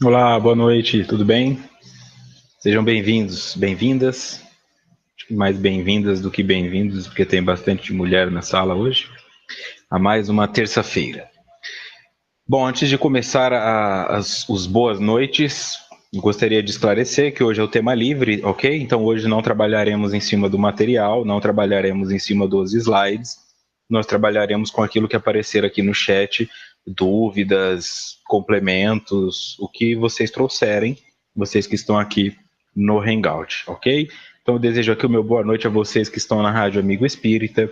Olá, boa noite, tudo bem? Sejam bem-vindos, bem-vindas, mais bem-vindas do que bem-vindos, porque tem bastante mulher na sala hoje, a mais uma terça-feira. Bom, antes de começar os boas noites, gostaria de esclarecer que hoje é o tema livre, ok? Então hoje não trabalharemos em cima do material, não trabalharemos em cima dos slides, nós trabalharemos com aquilo que aparecer aqui no chat, dúvidas, complementos, o que vocês trouxerem, vocês que estão aqui no Hangout, ok? Então eu desejo aqui o meu boa noite a vocês que estão na Rádio Amigo Espírita,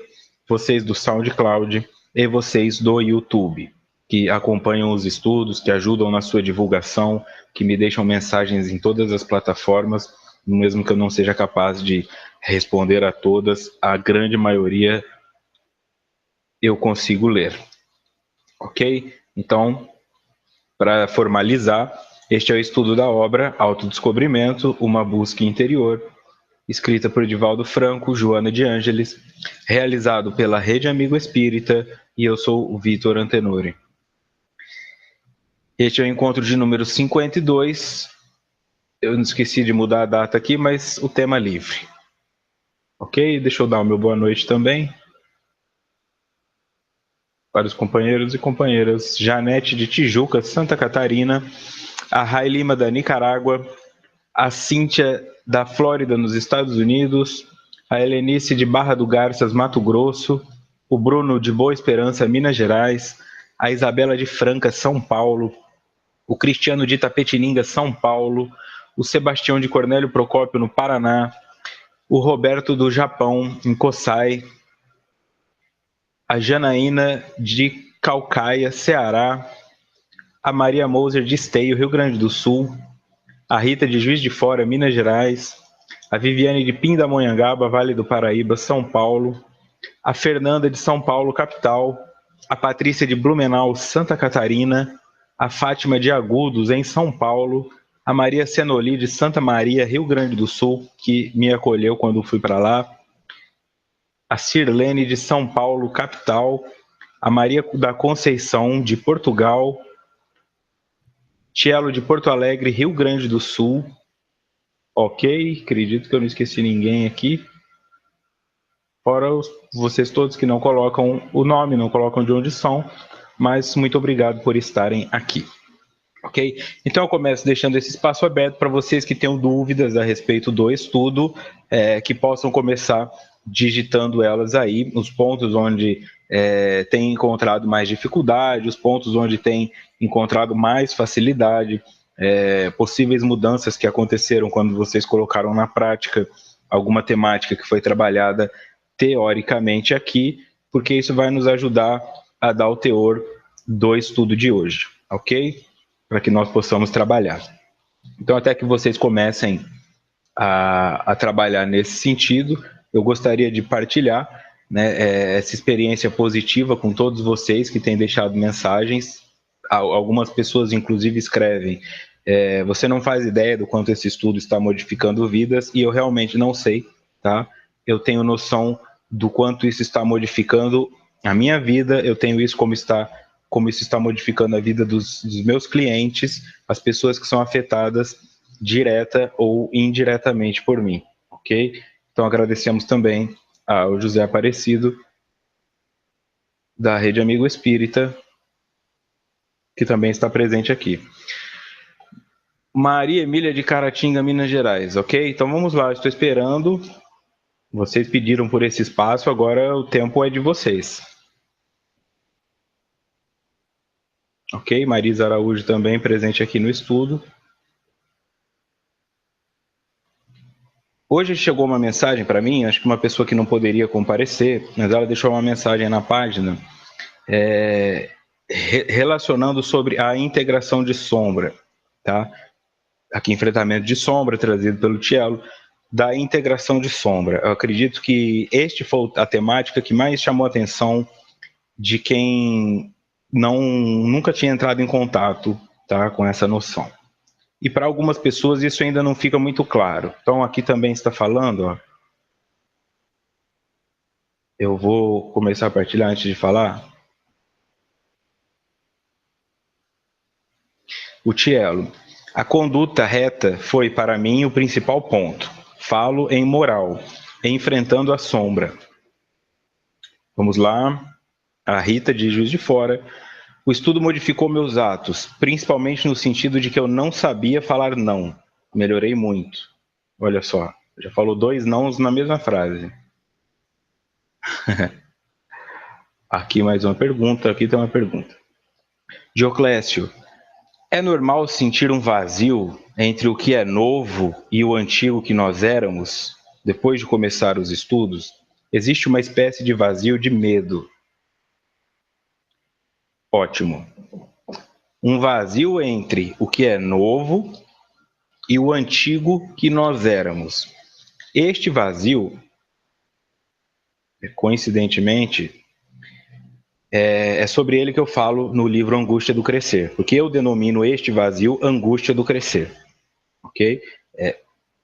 vocês do SoundCloud e vocês do YouTube que acompanham os estudos, que ajudam na sua divulgação, que me deixam mensagens em todas as plataformas, mesmo que eu não seja capaz de responder a todas, a grande maioria eu consigo ler. Ok? Então, para formalizar, este é o estudo da obra Autodescobrimento, uma busca interior, escrita por Divaldo Franco, Joana de Ângeles, realizado pela Rede Amigo Espírita, e eu sou o Vitor Antenori. Este é o encontro de número 52. Eu não esqueci de mudar a data aqui, mas o tema é livre. Ok? Deixa eu dar o meu boa noite também para os companheiros e companheiras. Janete de Tijuca, Santa Catarina. A Rai Lima da Nicarágua. A Cíntia da Flórida, nos Estados Unidos. A Helenice de Barra do Garças, Mato Grosso. O Bruno de Boa Esperança, Minas Gerais. A Isabela de Franca, São Paulo. O Cristiano de Itapetininga, São Paulo. O Sebastião de Cornélio Procópio, no Paraná. O Roberto do Japão, em Kosai, a Janaína de Calcaia, Ceará, a Maria Moser de Esteio, Rio Grande do Sul, a Rita de Juiz de Fora, Minas Gerais, a Viviane de Pindamonhangaba, Vale do Paraíba, São Paulo, a Fernanda de São Paulo, capital, a Patrícia de Blumenau, Santa Catarina, a Fátima de Agudos, em São Paulo, a Maria Senoli de Santa Maria, Rio Grande do Sul, que me acolheu quando fui para lá, a Sirlene de São Paulo, capital, a Maria da Conceição de Portugal, Tielo de Porto Alegre, Rio Grande do Sul. Ok, acredito que eu não esqueci ninguém aqui. Fora vocês todos que não colocam o nome, não colocam de onde são, mas muito obrigado por estarem aqui. Ok? Então eu começo deixando esse espaço aberto para vocês que tenham dúvidas a respeito do estudo, que possam começar digitando elas aí, os pontos onde tem encontrado mais dificuldade, os pontos onde tem encontrado mais facilidade, possíveis mudanças que aconteceram quando vocês colocaram na prática alguma temática que foi trabalhada teoricamente aqui, porque isso vai nos ajudar a dar o teor do estudo de hoje, ok? Para que nós possamos trabalhar. Então, até que vocês comecem a trabalhar nesse sentido, eu gostaria de partilhar, né, essa experiência positiva com todos vocês que têm deixado mensagens. Algumas pessoas, inclusive, escrevem: você não faz ideia do quanto esse estudo está modificando vidas, e eu realmente não sei, tá? Eu tenho noção do quanto isso está modificando a minha vida, eu tenho isso como isso está modificando a vida dos meus clientes, as pessoas que são afetadas direta ou indiretamente por mim, ok? Então agradecemos também ao José Aparecido, da Rede Amigo Espírita, que também está presente aqui. Maria Emília de Caratinga, Minas Gerais, ok? Então vamos lá, estou esperando. Vocês pediram por esse espaço, agora o tempo é de vocês. Ok? Marisa Araújo também presente aqui no estudo. Hoje chegou uma mensagem para mim, acho que uma pessoa que não poderia comparecer, mas ela deixou uma mensagem na página relacionando sobre a integração de sombra, tá? Aqui, enfrentamento de sombra, trazido pelo Tielo, da integração de sombra. Eu acredito que este foi a temática que mais chamou a atenção de quem nunca tinha entrado em contato, tá, com essa noção. E para algumas pessoas isso ainda não fica muito claro. Então aqui também está falando, ó, eu vou começar a partilhar antes de falar. O Tielo. A conduta reta foi, para mim, o principal ponto. Falo em moral, enfrentando a sombra. Vamos lá. A Rita, de Juiz de Fora. O estudo modificou meus atos, principalmente no sentido de que eu não sabia falar não. Melhorei muito. Olha só, já falou 2 nãos na mesma frase. Aqui mais uma pergunta, aqui tem uma pergunta. Dioclésio, é normal sentir um vazio entre o que é novo e o antigo que nós éramos, depois de começar os estudos? Existe uma espécie de vazio de medo. Ótimo. Um vazio entre o que é novo e o antigo que nós éramos. Este vazio, coincidentemente, é sobre ele que eu falo no livro Angústia do Crescer, porque eu denomino este vazio angústia do crescer, ok?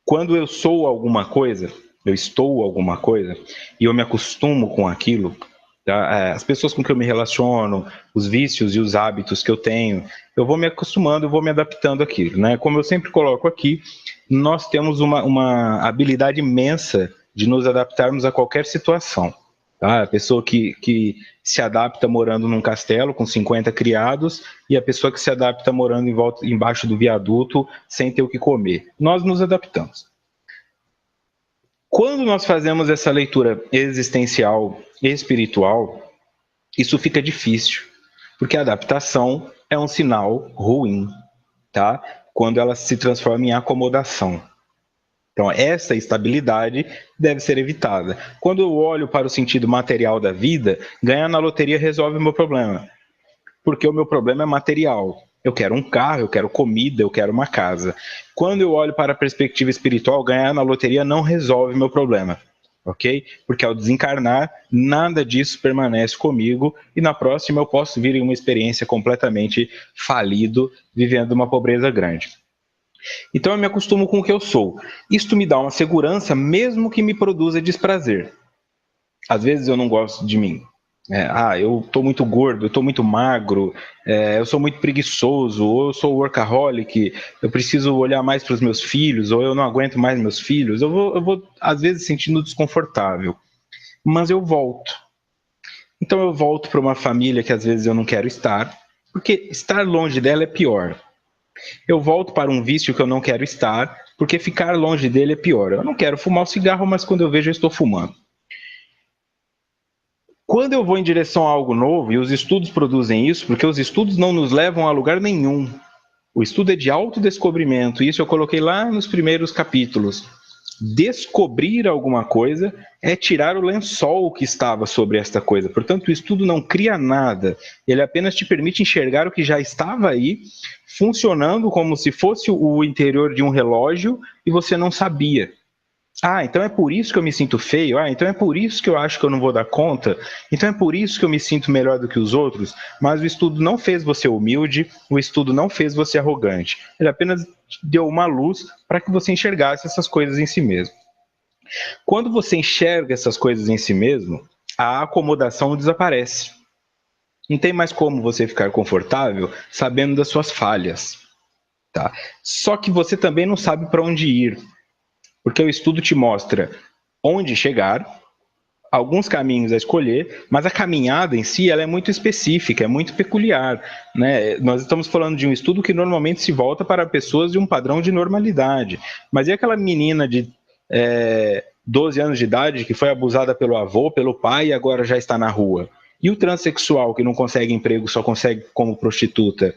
Quando eu sou alguma coisa, eu estou alguma coisa, e eu me acostumo com aquilo, tá? As pessoas com que eu me relaciono, os vícios e os hábitos que eu tenho, eu vou me acostumando, eu vou me adaptando àquilo, né? Como eu sempre coloco aqui, nós temos uma habilidade imensa de nos adaptarmos a qualquer situação. Tá? A pessoa que se adapta morando num castelo com 50 criados e a pessoa que se adapta morando embaixo do viaduto sem ter o que comer. Nós nos adaptamos. Quando nós fazemos essa leitura existencial e espiritual, isso fica difícil, porque a adaptação é um sinal ruim, tá? Quando ela se transforma em acomodação. Então, essa estabilidade deve ser evitada. Quando eu olho para o sentido material da vida, ganhar na loteria resolve o meu problema. Porque o meu problema é material. Eu quero um carro, eu quero comida, eu quero uma casa. Quando eu olho para a perspectiva espiritual, ganhar na loteria não resolve o meu problema. Ok? Porque ao desencarnar, nada disso permanece comigo e na próxima eu posso vir em uma experiência completamente falido, vivendo uma pobreza grande. Então eu me acostumo com o que eu sou. Isto me dá uma segurança, mesmo que me produza desprazer. Às vezes eu não gosto de mim. Eu estou muito gordo, eu estou muito magro, eu sou muito preguiçoso, ou eu sou workaholic, eu preciso olhar mais para os meus filhos, ou eu não aguento mais meus filhos. Eu vou, às vezes, sentindo desconfortável. Mas eu volto. Então eu volto para uma família que às vezes eu não quero estar, porque estar longe dela é pior. Eu volto para um vício que eu não quero estar, porque ficar longe dele é pior. Eu não quero fumar o cigarro, mas quando eu vejo eu estou fumando. Quando eu vou em direção a algo novo, e os estudos produzem isso, porque os estudos não nos levam a lugar nenhum. O estudo é de autodescobrimento, isso eu coloquei lá nos primeiros capítulos. Descobrir alguma coisa é tirar o lençol que estava sobre esta coisa. Portanto, o estudo não cria nada, ele apenas te permite enxergar o que já estava aí, funcionando como se fosse o interior de um relógio e você não sabia. Então é por isso que eu me sinto feio? Então é por isso que eu acho que eu não vou dar conta? Então é por isso que eu me sinto melhor do que os outros? Mas o estudo não fez você humilde, o estudo não fez você arrogante. Ele apenas deu uma luz para que você enxergasse essas coisas em si mesmo. Quando você enxerga essas coisas em si mesmo, a acomodação desaparece. Não tem mais como você ficar confortável sabendo das suas falhas. Tá? Só que você também não sabe para onde ir. Porque o estudo te mostra onde chegar, alguns caminhos a escolher, mas a caminhada em si ela é muito específica, é muito peculiar. Né? Nós estamos falando de um estudo que normalmente se volta para pessoas de um padrão de normalidade. Mas e aquela menina de 12 anos de idade que foi abusada pelo avô, pelo pai e agora já está na rua? E o transexual que não consegue emprego, só consegue como prostituta?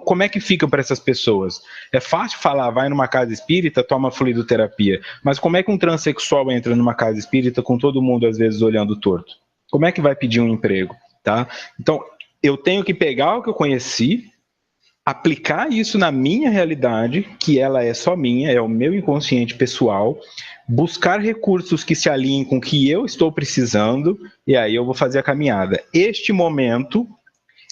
Como é que fica para essas pessoas? É fácil falar, vai numa casa espírita, toma fluidoterapia. Mas como é que um transexual entra numa casa espírita com todo mundo às vezes olhando torto? Como é que vai pedir um emprego? Tá? Então, eu tenho que pegar o que eu conheci, aplicar isso na minha realidade, que ela é só minha, é o meu inconsciente pessoal, buscar recursos que se alinhem com o que eu estou precisando, e aí eu vou fazer a caminhada. Este momento,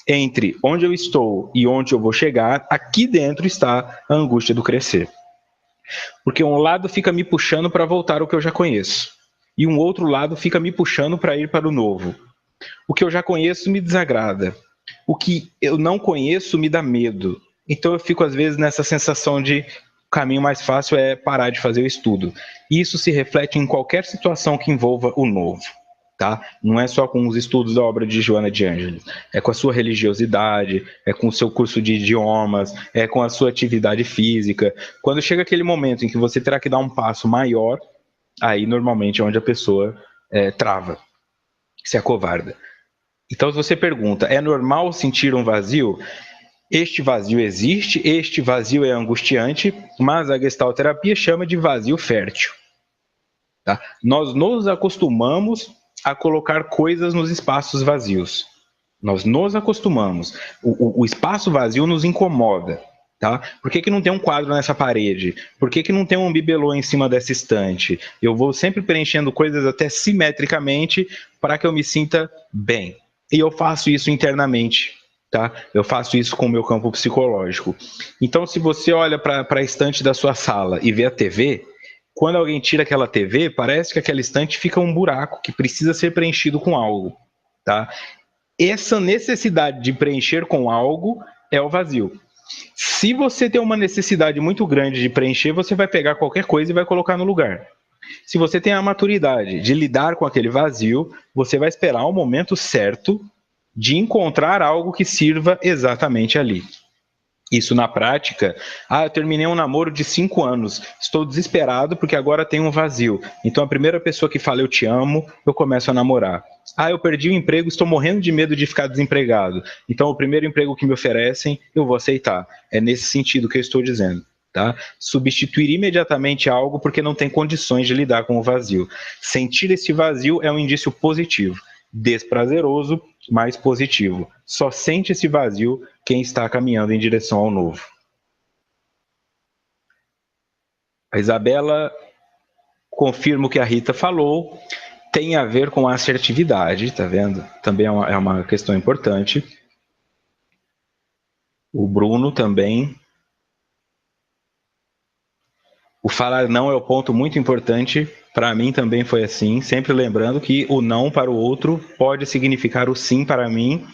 entre onde eu estou e onde eu vou chegar, aqui dentro está a angústia do crescer. Porque um lado fica me puxando para voltar ao que eu já conheço, e um outro lado fica me puxando para ir para o novo. O que eu já conheço me desagrada. O que eu não conheço me dá medo. Então eu fico às vezes nessa sensação de o caminho mais fácil é parar de fazer o estudo. E isso se reflete em qualquer situação que envolva o novo. Tá? Não é só com os estudos da obra de Joana de Ângelis, é com a sua religiosidade, é com o seu curso de idiomas, é com a sua atividade física. Quando chega aquele momento em que você terá que dar um passo maior, aí normalmente é onde a pessoa trava, se acovarda. Então, se você pergunta, é normal sentir um vazio? Este vazio existe, este vazio é angustiante, mas a gestalterapia chama de vazio fértil. Tá? Nós nos acostumamos a colocar coisas nos espaços vazios. Nós nos acostumamos. O espaço vazio nos incomoda. Tá? Por que não tem um quadro nessa parede? Por que não tem um bibelô em cima dessa estante? Eu vou sempre preenchendo coisas até simetricamente para que eu me sinta bem. E eu faço isso internamente. Tá? Eu faço isso com o meu campo psicológico. Então, se você olha para a estante da sua sala e vê a TV, quando alguém tira aquela TV, parece que aquela estante fica um buraco que precisa ser preenchido com algo. Tá? Essa necessidade de preencher com algo é o vazio. Se você tem uma necessidade muito grande de preencher, você vai pegar qualquer coisa e vai colocar no lugar. Se você tem a maturidade de lidar com aquele vazio, você vai esperar o momento certo de encontrar algo que sirva exatamente ali. Isso na prática, eu terminei um namoro de 5 anos, estou desesperado porque agora tenho um vazio. Então a primeira pessoa que fala eu te amo, eu começo a namorar. Eu perdi o emprego, estou morrendo de medo de ficar desempregado. Então o primeiro emprego que me oferecem, eu vou aceitar. É nesse sentido que eu estou dizendo. Tá? Substituir imediatamente algo porque não tem condições de lidar com o vazio. Sentir esse vazio é um indício positivo. Desprazeroso, mas positivo. Só sente esse vazio quem está caminhando em direção ao novo. A Isabela confirma o que a Rita falou, tem a ver com a assertividade, tá vendo? Também é uma questão importante. O Bruno também. O falar não é um ponto muito importante. Para mim também foi assim, sempre lembrando que o não para o outro pode significar o sim para mim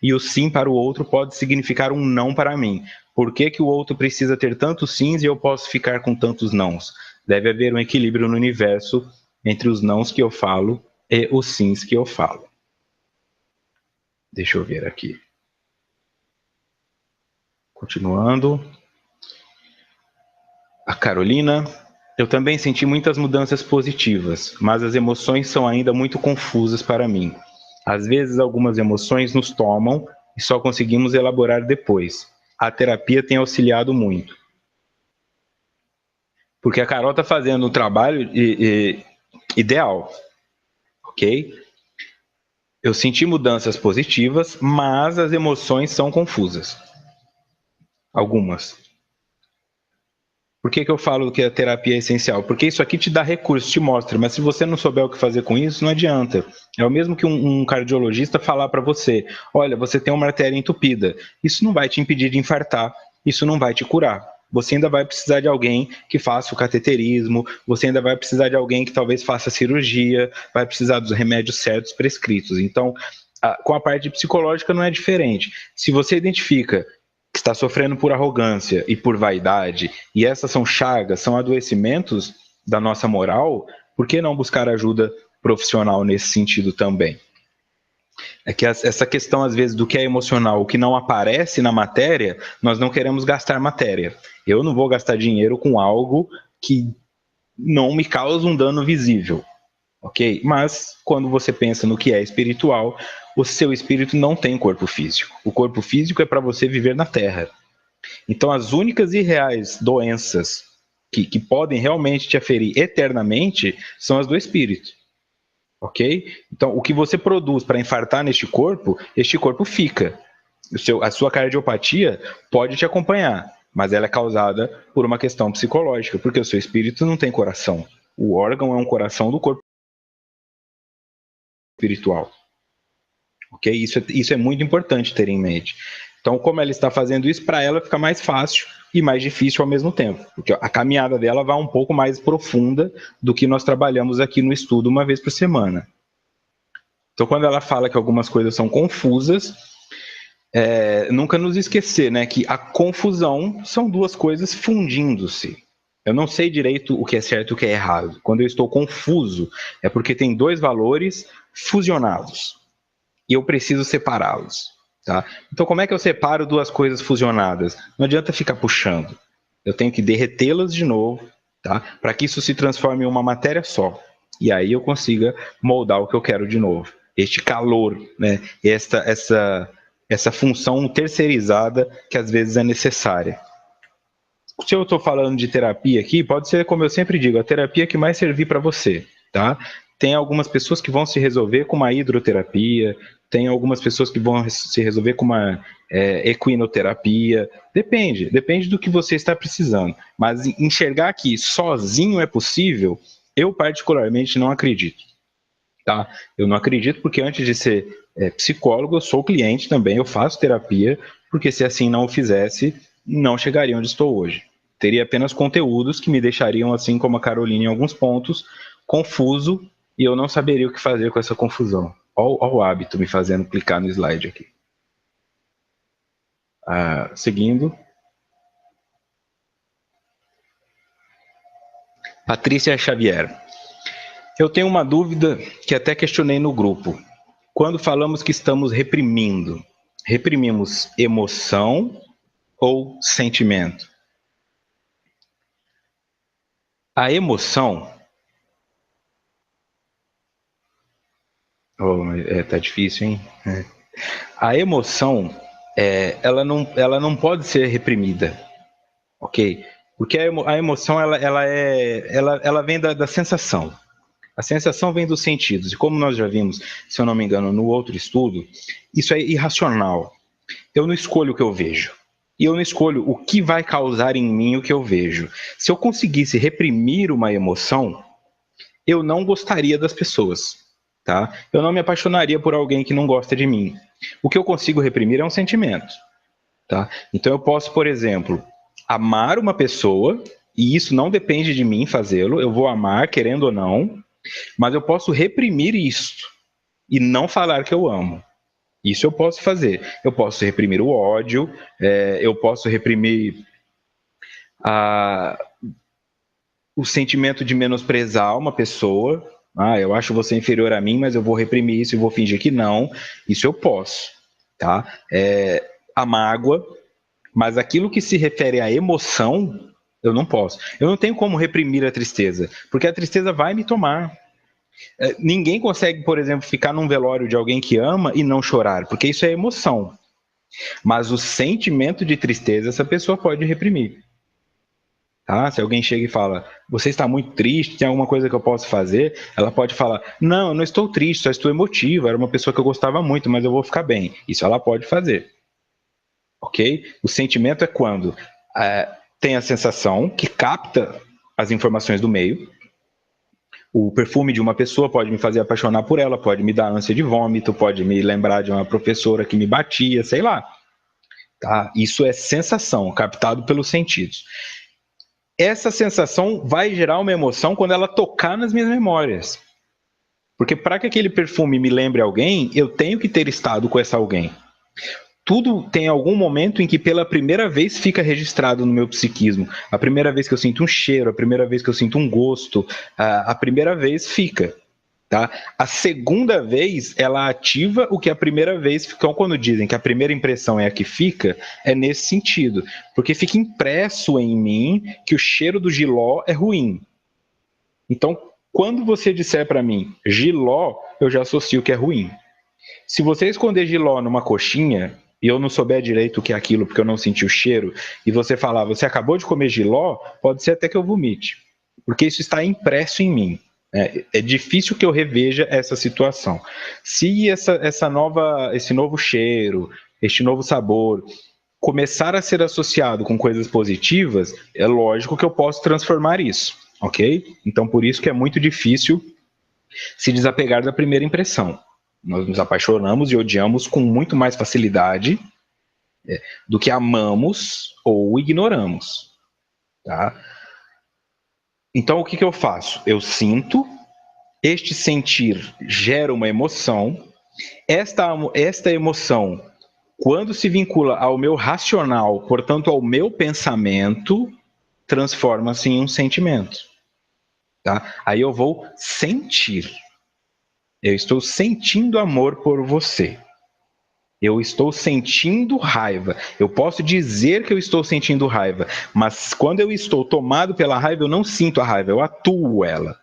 e o sim para o outro pode significar um não para mim. Por que o outro precisa ter tantos sims e eu posso ficar com tantos nãos? Deve haver um equilíbrio no universo entre os nãos que eu falo e os sims que eu falo. Deixa eu ver aqui. Continuando. A Carolina. Eu também senti muitas mudanças positivas, mas as emoções são ainda muito confusas para mim. Às vezes, algumas emoções nos tomam e só conseguimos elaborar depois. A terapia tem auxiliado muito. Porque a Carol está fazendo um trabalho ideal, ok? Eu senti mudanças positivas, mas as emoções são confusas. Algumas. Por que eu falo que a terapia é essencial? Porque isso aqui te dá recursos, te mostra, mas se você não souber o que fazer com isso, não adianta. É o mesmo que um cardiologista falar para você, olha, você tem uma artéria entupida. Isso não vai te impedir de infartar, isso não vai te curar. Você ainda vai precisar de alguém que faça o cateterismo, você ainda vai precisar de alguém que talvez faça cirurgia, vai precisar dos remédios certos prescritos. Então, com a parte psicológica não é diferente. Se você identifica que está sofrendo por arrogância e por vaidade, e essas são chagas, são adoecimentos da nossa moral, por que não buscar ajuda profissional nesse sentido também? É que essa questão, às vezes, do que é emocional, o que não aparece na matéria, nós não queremos gastar matéria. Eu não vou gastar dinheiro com algo que não me causa um dano visível, ok? Mas, quando você pensa no que é espiritual, o seu espírito não tem corpo físico. O corpo físico é para você viver na Terra. Então, as únicas e reais doenças que podem realmente te aferir eternamente são as do espírito. Ok? Então, o que você produz para infartar neste corpo, este corpo fica. A sua cardiopatia pode te acompanhar, mas ela é causada por uma questão psicológica, porque o seu espírito não tem coração. O órgão é um coração do corpo espiritual. Ok? Isso é muito importante ter em mente. Então, como ela está fazendo isso, para ela fica mais fácil e mais difícil ao mesmo tempo, porque a caminhada dela vai um pouco mais profunda do que nós trabalhamos aqui no estudo uma vez por semana. Então, quando ela fala que algumas coisas são confusas, nunca nos esquecer, né, que a confusão são duas coisas fundindo-se. Eu não sei direito o que é certo e o que é errado. Quando eu estou confuso, é porque tem dois valores fusionados e eu preciso separá-los. Tá? Então, como é que eu separo duas coisas fusionadas? Não adianta ficar puxando. Eu tenho que derretê-las de novo, tá? Para que isso se transforme em uma matéria só. E aí eu consiga moldar o que eu quero de novo. Este calor, né? Essa função terceirizada que às vezes é necessária. Se eu estou falando de terapia aqui, pode ser, como eu sempre digo, a terapia que mais servir para você, tá? Tem algumas pessoas que vão se resolver com uma hidroterapia, tem algumas pessoas que vão se resolver com uma equinoterapia. Depende do que você está precisando. Mas enxergar que sozinho é possível, eu particularmente não acredito. Tá? Eu não acredito porque antes de ser psicólogo, eu sou cliente também, eu faço terapia, porque se assim não o fizesse, não chegaria onde estou hoje. Teria apenas conteúdos que me deixariam, assim como a Carolina em alguns pontos, confuso e eu não saberia o que fazer com essa confusão. Olha o hábito me fazendo clicar no slide aqui. Seguindo. Patrícia Xavier. Eu tenho uma dúvida que até questionei no grupo. Quando falamos que estamos reprimindo, reprimimos emoção ou sentimento? A emoção. Tá difícil, hein? A emoção, ela não pode ser reprimida, ok? Porque a emoção, ela vem da sensação. A sensação vem dos sentidos. E como nós já vimos, se eu não me engano, no outro estudo, isso é irracional. Eu não escolho o que eu vejo. E eu não escolho o que vai causar em mim o que eu vejo. Se eu conseguisse reprimir uma emoção, eu não gostaria das pessoas, tá? Eu não me apaixonaria por alguém que não gosta de mim. O que eu consigo reprimir é um sentimento, tá? Então eu posso, por exemplo, amar uma pessoa, e isso não depende de mim fazê-lo, eu vou amar, querendo ou não, mas eu posso reprimir isto e não falar que eu amo. Isso eu posso fazer. Eu posso reprimir o ódio, eu posso reprimir o sentimento de menosprezar uma pessoa. Eu acho você inferior a mim, mas eu vou reprimir isso e vou fingir que não. Isso eu posso, tá? A mágoa, mas aquilo que se refere à emoção, eu não posso. Eu não tenho como reprimir a tristeza, porque a tristeza vai me tomar. Ninguém consegue, por exemplo, ficar num velório de alguém que ama e não chorar, porque isso é emoção. Mas o sentimento de tristeza essa pessoa pode reprimir. Tá? Se alguém chega e fala, você está muito triste, tem alguma coisa que eu posso fazer? Ela pode falar, não, eu não estou triste, só estou emotiva, era uma pessoa que eu gostava muito, mas eu vou ficar bem. Isso ela pode fazer. Ok? O sentimento é quando tem a sensação que capta as informações do meio. O perfume de uma pessoa pode me fazer apaixonar por ela, pode me dar ânsia de vômito, pode me lembrar de uma professora que me batia, sei lá. Tá? Isso é sensação, captado pelos sentidos. Essa sensação vai gerar uma emoção quando ela tocar nas minhas memórias. Porque para que aquele perfume me lembre alguém, eu tenho que ter estado com essa alguém. Tudo tem algum momento em que pela primeira vez fica registrado no meu psiquismo. A primeira vez que eu sinto um cheiro, a primeira vez que eu sinto um gosto, a primeira vez fica. Tá? A segunda vez, ela ativa o que a primeira vez... Então, quando dizem que a primeira impressão é a que fica, é nesse sentido. Porque fica impresso em mim que o cheiro do jiló é ruim. Então, quando você disser para mim jiló, eu já associo que é ruim. Se você esconder jiló numa coxinha e eu não souber direito o que é aquilo porque eu não senti o cheiro, e você falar, você acabou de comer jiló, pode ser até que eu vomite. Porque isso está impresso em mim. É difícil que eu reveja essa situação. Se esse novo cheiro, este novo sabor, começar a ser associado com coisas positivas, é lógico que eu posso transformar isso, ok? Então, por isso que é muito difícil se desapegar da primeira impressão. Nós nos apaixonamos e odiamos com muito mais facilidade do que amamos ou ignoramos, tá? Então, o que eu faço? Eu sinto, este sentir gera uma emoção, esta emoção Quando se vincula ao meu racional, portanto ao meu pensamento, transforma-se em um sentimento. Tá? Aí eu vou sentir. Eu estou sentindo amor por você. Eu estou sentindo raiva. Eu posso dizer que eu estou sentindo raiva, mas quando eu estou tomado pela raiva, eu não sinto a raiva, eu atuo ela.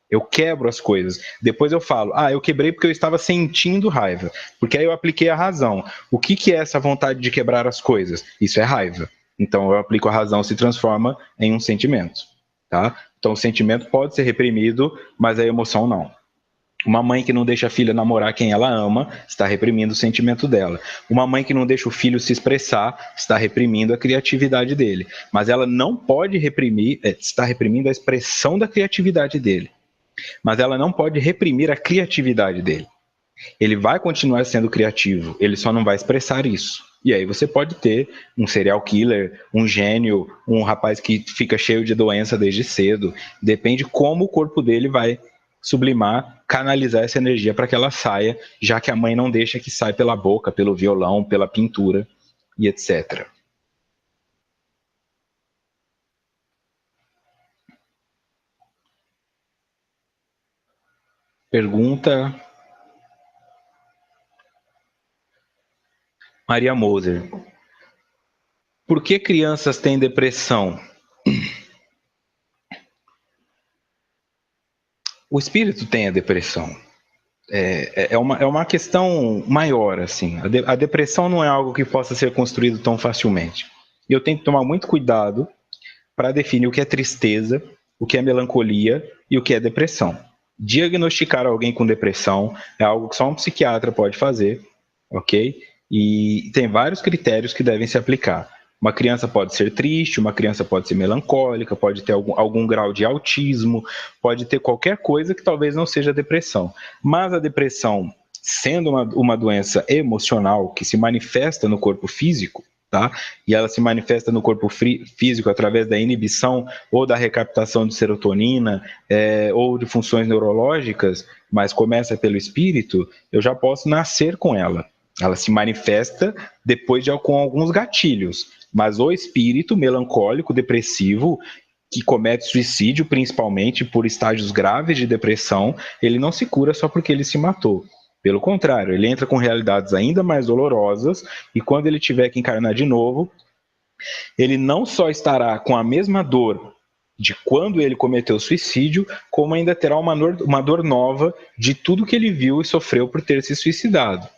Eu quebro as coisas. Depois eu falo, eu quebrei porque eu estava sentindo raiva. Porque aí eu apliquei a razão. O que é essa vontade de quebrar as coisas? Isso é raiva. Então eu aplico a razão, se transforma em um sentimento. Tá? Então o sentimento pode ser reprimido, mas a emoção não. Uma mãe que não deixa a filha namorar quem ela ama está reprimindo o sentimento dela. Uma mãe que não deixa o filho se expressar está reprimindo a criatividade dele. Mas ela não pode reprimir, está reprimindo a expressão da criatividade dele. Mas ela não pode reprimir a criatividade dele. Ele vai continuar sendo criativo, ele só não vai expressar isso. E aí você pode ter um serial killer, um gênio, um rapaz que fica cheio de doença desde cedo. Depende como o corpo dele vai sublimar, canalizar essa energia para que ela saia, já que a mãe não deixa que saia pela boca, pelo violão, pela pintura e etc. Pergunta Maria Moser. Por que crianças têm depressão? O espírito tem a depressão. É uma questão maior, assim. A depressão não é algo que possa ser construído tão facilmente. E eu tenho que tomar muito cuidado para definir o que é tristeza, o que é melancolia e o que é depressão. Diagnosticar alguém com depressão é algo que só um psiquiatra pode fazer, ok? E tem vários critérios que devem se aplicar. Uma criança pode ser triste, uma criança pode ser melancólica, pode ter algum grau de autismo, pode ter qualquer coisa que talvez não seja depressão. Mas a depressão, sendo uma doença emocional que se manifesta no corpo físico, tá? E ela se manifesta no corpo físico através da inibição ou da recaptação de serotonina ou de funções neurológicas, mas começa pelo espírito, eu já posso nascer com ela. Ela se manifesta depois com alguns gatilhos, mas o espírito melancólico, depressivo, que comete suicídio principalmente por estágios graves de depressão, ele não se cura só porque ele se matou. Pelo contrário, ele entra com realidades ainda mais dolorosas e quando ele tiver que encarnar de novo, ele não só estará com a mesma dor de quando ele cometeu suicídio, como ainda terá uma dor nova de tudo que ele viu e sofreu por ter se suicidado.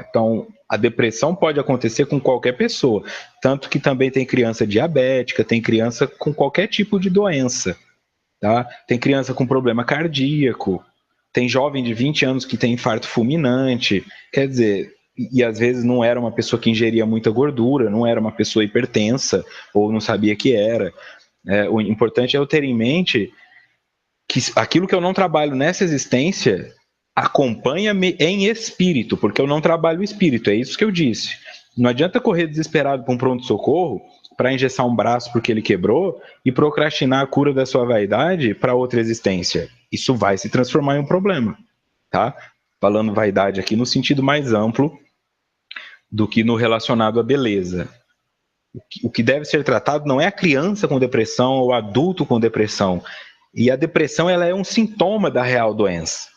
Então, a depressão pode acontecer com qualquer pessoa, tanto que também tem criança diabética, tem criança com qualquer tipo de doença, tá? Tem criança com problema cardíaco, tem jovem de 20 anos que tem infarto fulminante, quer dizer, e às vezes não era uma pessoa que ingeria muita gordura, não era uma pessoa hipertensa, ou não sabia que era. O importante é eu ter em mente que aquilo que eu não trabalho nessa existência acompanha-me em espírito, porque eu não trabalho o espírito, é isso que eu disse. Não adianta correr desesperado para um pronto-socorro para engessar um braço porque ele quebrou e procrastinar a cura da sua vaidade para outra existência. Isso vai se transformar em um problema, tá? Falando vaidade aqui no sentido mais amplo do que no relacionado à beleza. O que deve ser tratado não é a criança com depressão ou o adulto com depressão. E a depressão ela é um sintoma da real doença.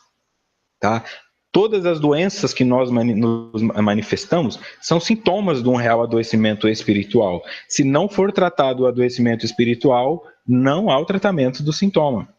Tá? Todas as doenças que nós nos manifestamos são sintomas de um real adoecimento espiritual. Se não for tratado o adoecimento espiritual, não há o tratamento do sintoma.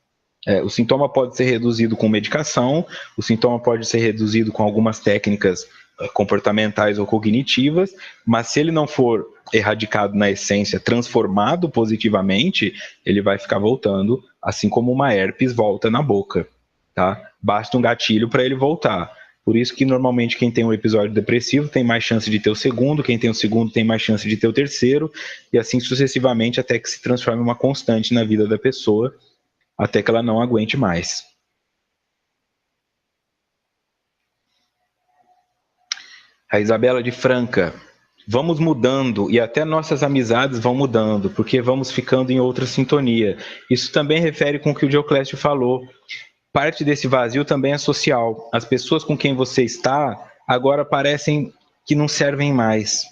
O sintoma pode ser reduzido com medicação, o sintoma pode ser reduzido com algumas técnicas comportamentais ou cognitivas, mas se ele não for erradicado na essência, transformado positivamente, ele vai ficar voltando, assim como uma herpes volta na boca. Tá? Basta um gatilho para ele voltar. Por isso que normalmente quem tem um episódio depressivo tem mais chance de ter o segundo, quem tem o segundo tem mais chance de ter o terceiro, e assim sucessivamente até que se transforme em uma constante na vida da pessoa, até que ela não aguente mais. A Isabela de Franca. Vamos mudando e até nossas amizades vão mudando, porque vamos ficando em outra sintonia. Isso também refere com o que o Dioclésio falou. Parte desse vazio também é social. As pessoas com quem você está agora parecem que não servem mais.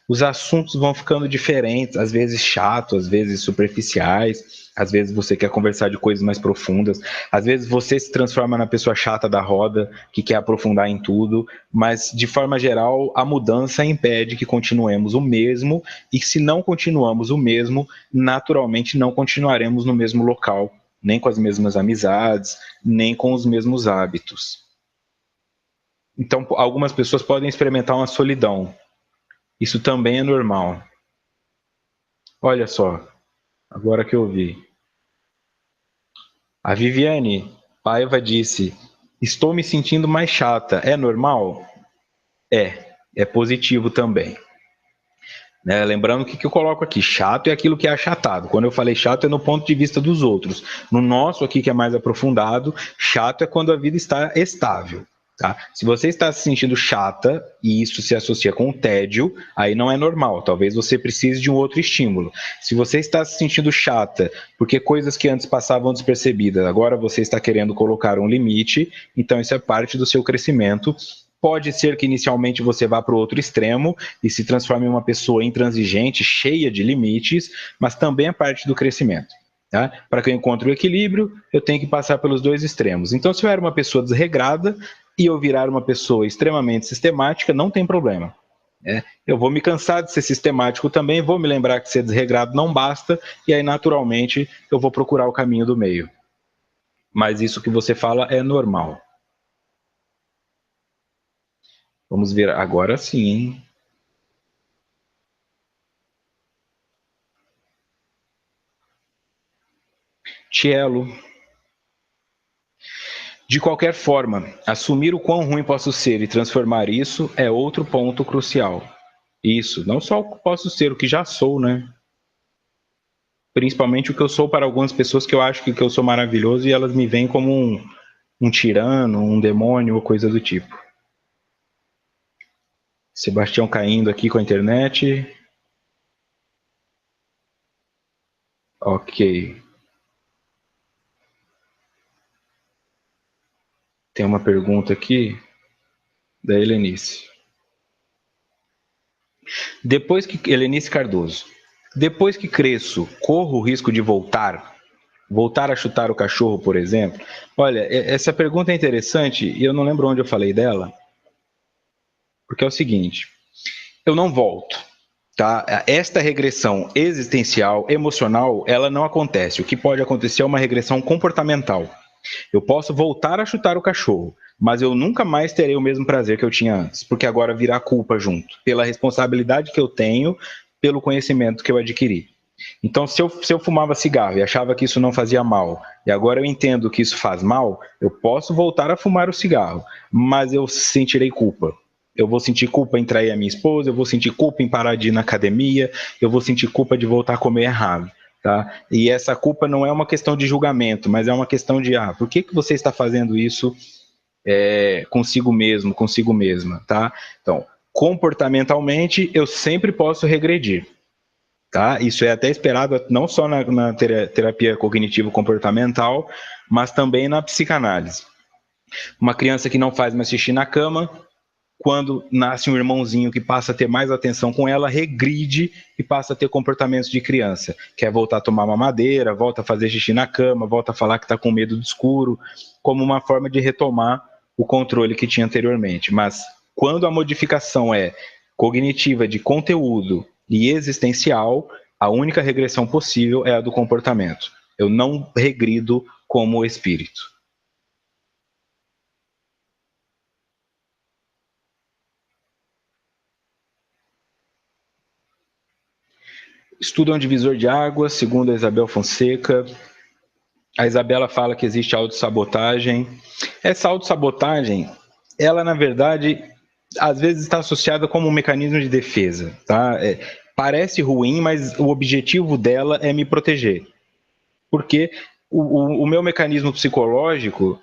Os assuntos vão ficando diferentes, às vezes chatos, às vezes superficiais, às vezes você quer conversar de coisas mais profundas, às vezes você se transforma na pessoa chata da roda, que quer aprofundar em tudo, mas de forma geral a mudança impede que continuemos o mesmo, e se não continuamos o mesmo, naturalmente não continuaremos no mesmo local, nem com as mesmas amizades, nem com os mesmos hábitos. Então, algumas pessoas podem experimentar uma solidão. Isso também é normal. Olha só, agora que eu vi. A Viviane Paiva disse: estou me sentindo mais chata. É normal? É positivo também. Né? Lembrando que eu coloco aqui, chato é aquilo que é achatado. Quando eu falei chato é no ponto de vista dos outros. No nosso aqui, que é mais aprofundado, chato é quando a vida está estável. Tá? Se você está se sentindo chata e isso se associa com o tédio, aí não é normal. Talvez você precise de um outro estímulo. Se você está se sentindo chata porque coisas que antes passavam despercebidas, agora você está querendo colocar um limite, então isso é parte do seu crescimento. Pode ser que inicialmente você vá para o outro extremo e se transforme em uma pessoa intransigente, cheia de limites, mas também é parte do crescimento. Tá? Para que eu encontre o equilíbrio, eu tenho que passar pelos dois extremos. Então, se eu era uma pessoa desregrada e eu virar uma pessoa extremamente sistemática, não tem problema. Eu vou me cansar de ser sistemático também, vou me lembrar que ser desregrado não basta, e aí, naturalmente, eu vou procurar o caminho do meio. Mas isso que você fala é normal. Vamos ver agora sim, hein? Tielo. De qualquer forma, assumir o quão ruim posso ser e transformar isso é outro ponto crucial. Isso, não só o que posso ser, o que já sou, né? Principalmente o que eu sou para algumas pessoas que eu acho que eu sou maravilhoso e elas me veem como um tirano, um demônio ou coisa do tipo. Sebastião caindo aqui com a internet. Ok. Tem uma pergunta aqui da Helenice. Helenice Cardoso. Depois que cresço, corro o risco de voltar? Voltar a chutar o cachorro, por exemplo? Olha, essa pergunta é interessante e eu não lembro onde eu falei dela, porque é o seguinte, eu não volto, tá? Esta regressão existencial, emocional, ela não acontece. O que pode acontecer é uma regressão comportamental. Eu posso voltar a chutar o cachorro, mas eu nunca mais terei o mesmo prazer que eu tinha antes, porque agora virá culpa junto, pela responsabilidade que eu tenho, pelo conhecimento que eu adquiri. Então, se eu fumava cigarro e achava que isso não fazia mal, e agora eu entendo que isso faz mal, eu posso voltar a fumar o cigarro, mas eu sentirei culpa. Eu vou sentir culpa em trair a minha esposa, eu vou sentir culpa em parar de ir na academia, eu vou sentir culpa de voltar a comer errado. Tá? E essa culpa não é uma questão de julgamento, mas é uma questão de, por que você está fazendo isso consigo mesmo, consigo mesma, tá? Então, comportamentalmente, eu sempre posso regredir. Tá? Isso é até esperado não só na terapia cognitivo-comportamental, mas também na psicanálise. Uma criança que não faz mais xixi na cama, quando nasce um irmãozinho que passa a ter mais atenção com ela, regride e passa a ter comportamentos de criança. Quer voltar a tomar mamadeira, volta a fazer xixi na cama, volta a falar que está com medo do escuro, como uma forma de retomar o controle que tinha anteriormente. Mas quando a modificação é cognitiva de conteúdo e existencial, a única regressão possível é a do comportamento. Eu não regrido como espírito. Estudo é um divisor de águas, segundo a Isabel Fonseca. A Isabela fala que existe autossabotagem. Essa autossabotagem, ela na verdade, às vezes está associada como um mecanismo de defesa. Tá? Parece ruim, mas o objetivo dela é me proteger. Porque o meu mecanismo psicológico,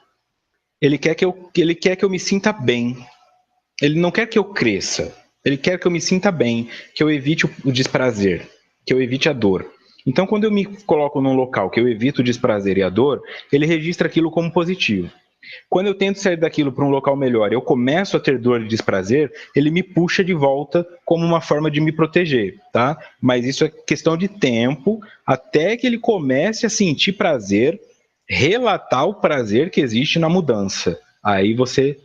ele quer que eu me sinta bem. Ele não quer que eu cresça. Ele quer que eu me sinta bem, que eu evite o desprazer, que eu evite a dor. Então, quando eu me coloco num local que eu evito o desprazer e a dor, ele registra aquilo como positivo. Quando eu tento sair daquilo para um local melhor, eu começo a ter dor e desprazer, ele me puxa de volta como uma forma de me proteger, tá? Mas isso é questão de tempo até que ele comece a sentir prazer, relatar o prazer que existe na mudança. Aí você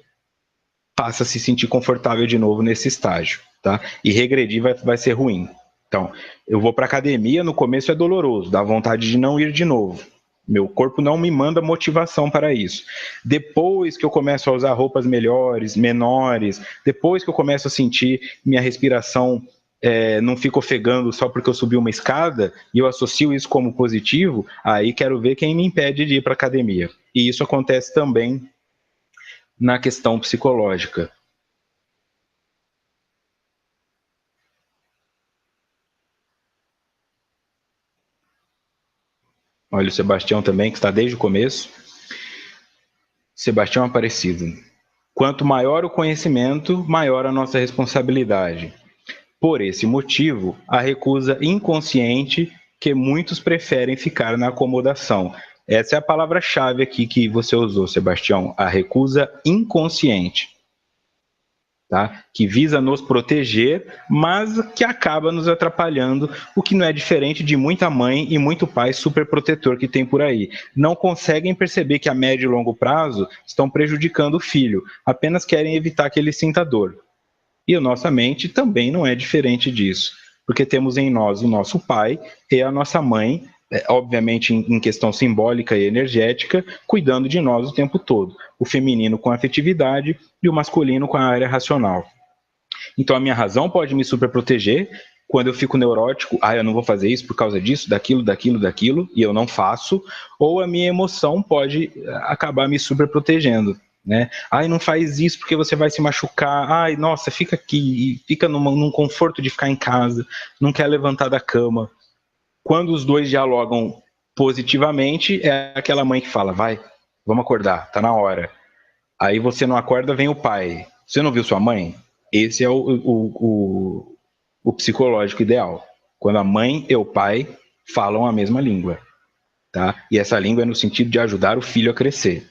passa a se sentir confortável de novo nesse estágio, tá? E regredir vai ser ruim. Então, eu vou para academia, no começo é doloroso, dá vontade de não ir de novo. Meu corpo não me manda motivação para isso. Depois que eu começo a usar roupas melhores, menores, depois que eu começo a sentir minha respiração não fica ofegando só porque eu subi uma escada e eu associo isso como positivo, aí quero ver quem me impede de ir para academia. E isso acontece também na questão psicológica. Olha o Sebastião também, que está desde o começo. Sebastião Aparecido. Quanto maior o conhecimento, maior a nossa responsabilidade. Por esse motivo, a recusa inconsciente que muitos preferem ficar na acomodação. Essa é a palavra-chave aqui que você usou, Sebastião, a recusa inconsciente. Tá? Que visa nos proteger, mas que acaba nos atrapalhando, o que não é diferente de muita mãe e muito pai superprotetor que tem por aí. Não conseguem perceber que a médio e longo prazo estão prejudicando o filho, apenas querem evitar que ele sinta dor. E a nossa mente também não é diferente disso, porque temos em nós o nosso pai e a nossa mãe, obviamente em questão simbólica e energética, cuidando de nós o tempo todo. O feminino com a afetividade e o masculino com a área racional. Então a minha razão pode me superproteger quando eu fico neurótico, eu não vou fazer isso por causa disso, daquilo, e eu não faço, ou a minha emoção pode acabar me superprotegendo. Né? Não faz isso porque você vai se machucar. Nossa, fica aqui, fica num conforto de ficar em casa, não quer levantar da cama. Quando os dois dialogam positivamente, é aquela mãe que fala, vai, vamos acordar, tá na hora. Aí você não acorda, vem o pai. Você não viu sua mãe? Esse é o psicológico ideal. Quando a mãe e o pai falam a mesma língua. Tá? E essa língua é no sentido de ajudar o filho a crescer.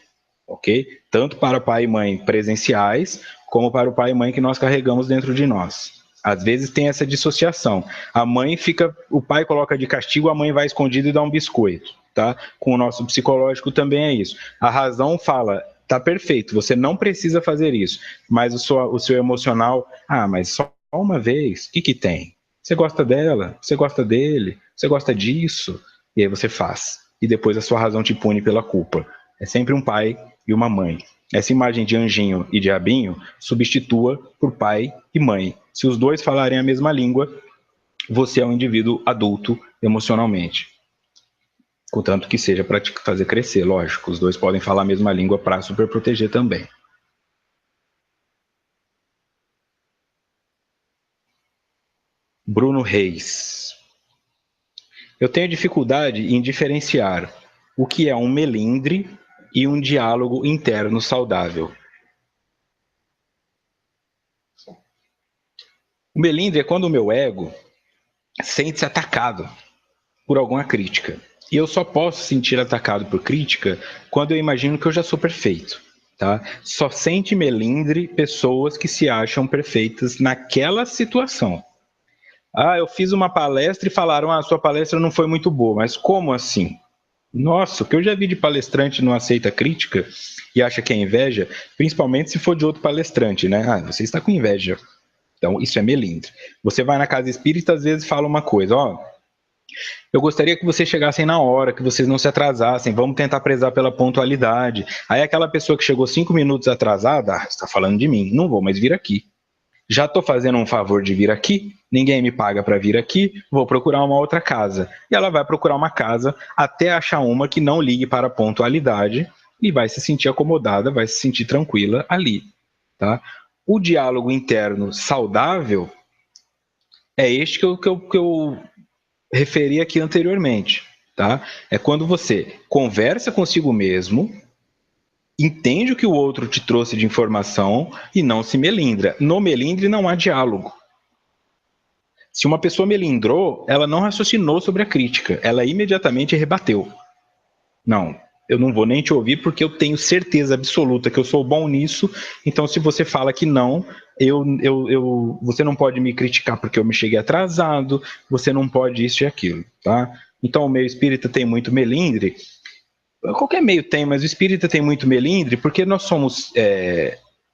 Ok? Tanto para pai e mãe presenciais, como para o pai e mãe que nós carregamos dentro de nós. Às vezes tem essa dissociação. A mãe fica, o pai coloca de castigo, a mãe vai escondida e dá um biscoito. Tá? Com o nosso psicológico também é isso. A razão fala, tá perfeito, você não precisa fazer isso, mas o seu emocional, mas só uma vez, o que tem? Você gosta dela, você gosta dele, você gosta disso, e aí você faz. E depois a sua razão te pune pela culpa. É sempre um pai e uma mãe. Essa imagem de anjinho e diabinho substitua por pai e mãe. Se os dois falarem a mesma língua, você é um indivíduo adulto emocionalmente. Contanto que seja para te fazer crescer, lógico. Os dois podem falar a mesma língua para superproteger também. Bruno Reis. Eu tenho dificuldade em diferenciar o que é um melindre e um diálogo interno saudável. O melindre é quando o meu ego sente-se atacado por alguma crítica. E eu só posso sentir atacado por crítica quando eu imagino que eu já sou perfeito. Tá? Só sente melindre pessoas que se acham perfeitas naquela situação. Eu fiz uma palestra e falaram, a sua palestra não foi muito boa. Mas como assim? Nossa, o que eu já vi de palestrante não aceita crítica e acha que é inveja, principalmente se for de outro palestrante, né? Você está com inveja. Então, isso é melindre. Você vai na casa espírita, às vezes fala uma coisa, eu gostaria que vocês chegassem na hora, que vocês não se atrasassem, vamos tentar prezar pela pontualidade. Aí aquela pessoa que chegou 5 minutos atrasada, você está falando de mim, não vou mais vir aqui. Já estou fazendo um favor de vir aqui, ninguém me paga para vir aqui, vou procurar uma outra casa. E ela vai procurar uma casa até achar uma que não ligue para a pontualidade e vai se sentir acomodada, vai se sentir tranquila ali. Tá? O diálogo interno saudável é este que eu referi aqui anteriormente. Tá? É quando você conversa consigo mesmo, entende o que o outro te trouxe de informação e não se melindra. No melindre não há diálogo. Se uma pessoa melindrou, ela não raciocinou sobre a crítica, ela imediatamente rebateu. Não, eu não vou nem te ouvir porque eu tenho certeza absoluta que eu sou bom nisso, então se você fala que não, você não pode me criticar porque eu me cheguei atrasado, você não pode isso e aquilo, tá? Então o meio espírita tem muito melindre, qualquer meio tem, mas o espírita tem muito melindre porque nós somos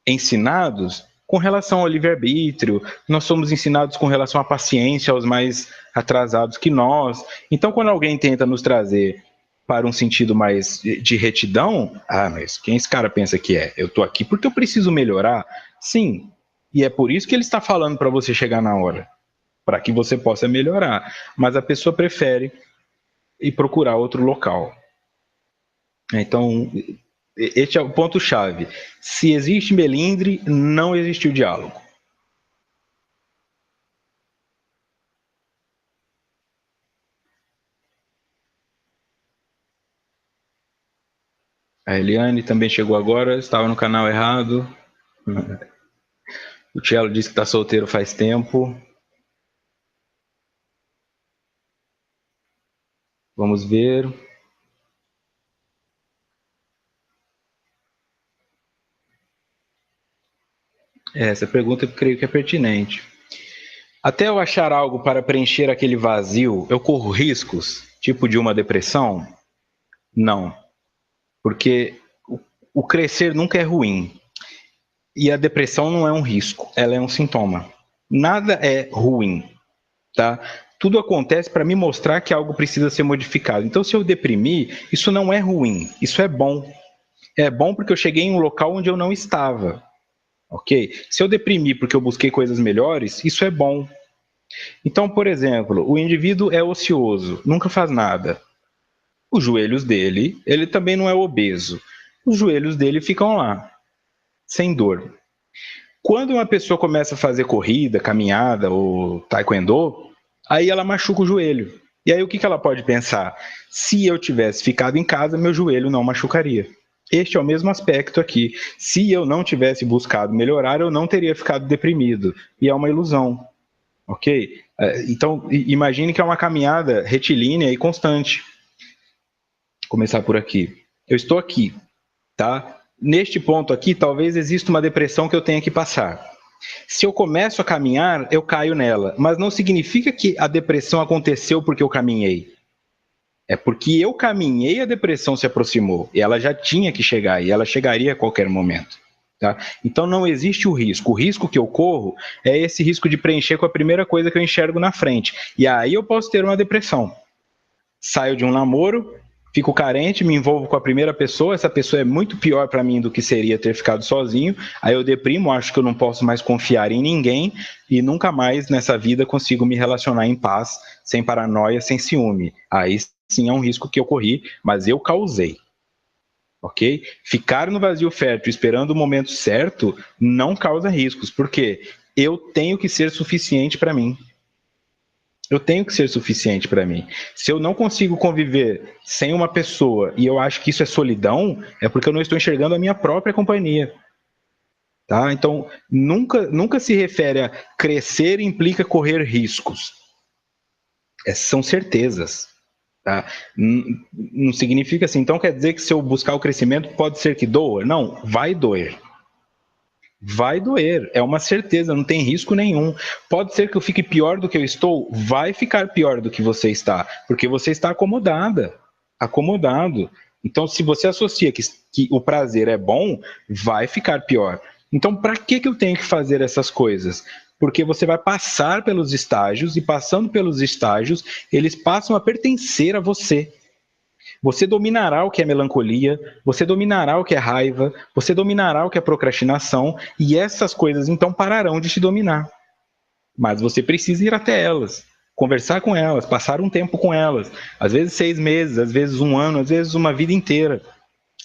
ensinados com relação ao livre-arbítrio, nós somos ensinados com relação à paciência aos mais atrasados que nós. Então, quando alguém tenta nos trazer para um sentido mais de retidão, mas quem esse cara pensa que é? Eu tô aqui porque eu preciso melhorar? Sim, e é por isso que ele está falando para você chegar na hora, para que você possa melhorar. Mas a pessoa prefere ir procurar outro local. Então, este é o ponto-chave. Se existe melindre, não existe o diálogo. A Eliane também chegou agora, estava no canal errado. O Cello disse que está solteiro faz tempo. Vamos ver. Essa pergunta eu creio que é pertinente. Até eu achar algo para preencher aquele vazio, eu corro riscos, tipo de uma depressão? Não. Porque o crescer nunca é ruim. E a depressão não é um risco, ela é um sintoma. Nada é ruim, tá? Tudo acontece para me mostrar que algo precisa ser modificado. Então, se eu deprimir, isso não é ruim, isso é bom. É bom porque eu cheguei em um local onde eu não estava, ok? Se eu deprimir porque eu busquei coisas melhores, isso é bom. Então, por exemplo, o indivíduo é ocioso, nunca faz nada. Os joelhos dele, ele também não é obeso. Os joelhos dele ficam lá, sem dor. Quando uma pessoa começa a fazer corrida, caminhada ou taekwondo, aí ela machuca o joelho. E aí o que ela pode pensar? Se eu tivesse ficado em casa, meu joelho não machucaria. Este é o mesmo aspecto aqui. Se eu não tivesse buscado melhorar, eu não teria ficado deprimido. E é uma ilusão, ok? Então, imagine que é uma caminhada retilínea e constante. Vou começar por aqui. Eu estou aqui, tá? Neste ponto aqui, talvez exista uma depressão que eu tenha que passar. Se eu começo a caminhar, eu caio nela. Mas não significa que a depressão aconteceu porque eu caminhei. É porque eu caminhei, a depressão se aproximou. E ela já tinha que chegar, e ela chegaria a qualquer momento. Tá? Então não existe o risco. O risco que eu corro é esse risco de preencher com a primeira coisa que eu enxergo na frente. E aí eu posso ter uma depressão. Saio de um namoro, fico carente, me envolvo com a primeira pessoa, essa pessoa é muito pior para mim do que seria ter ficado sozinho, aí eu deprimo, acho que eu não posso mais confiar em ninguém e nunca mais nessa vida consigo me relacionar em paz, sem paranoia, sem ciúme. Aí sim é um risco que eu corri, mas eu causei. Ok? Ficar no vazio fértil esperando o momento certo não causa riscos, porque eu tenho que ser suficiente para mim. Eu tenho que ser suficiente para mim. Se eu não consigo conviver sem uma pessoa e eu acho que isso é solidão, é porque eu não estou enxergando a minha própria companhia. Tá? Então, nunca se refere a crescer implica correr riscos. Essas são certezas. Tá? Não significa assim. Então, quer dizer que se eu buscar o crescimento, pode ser que doa? Não, vai doer. Vai doer, é uma certeza, não tem risco nenhum. Pode ser que eu fique pior do que eu estou? Vai ficar pior do que você está, porque você está acomodada, acomodado. Então, se você associa que o prazer é bom, vai ficar pior. Então, para que eu tenho que fazer essas coisas? Porque você vai passar pelos estágios, e passando pelos estágios, eles passam a pertencer a você. Você dominará o que é melancolia, você dominará o que é raiva, você dominará o que é procrastinação, e essas coisas então pararão de te dominar. Mas você precisa ir até elas, conversar com elas, passar um tempo com elas, às vezes 6 meses, às vezes um ano, às vezes uma vida inteira,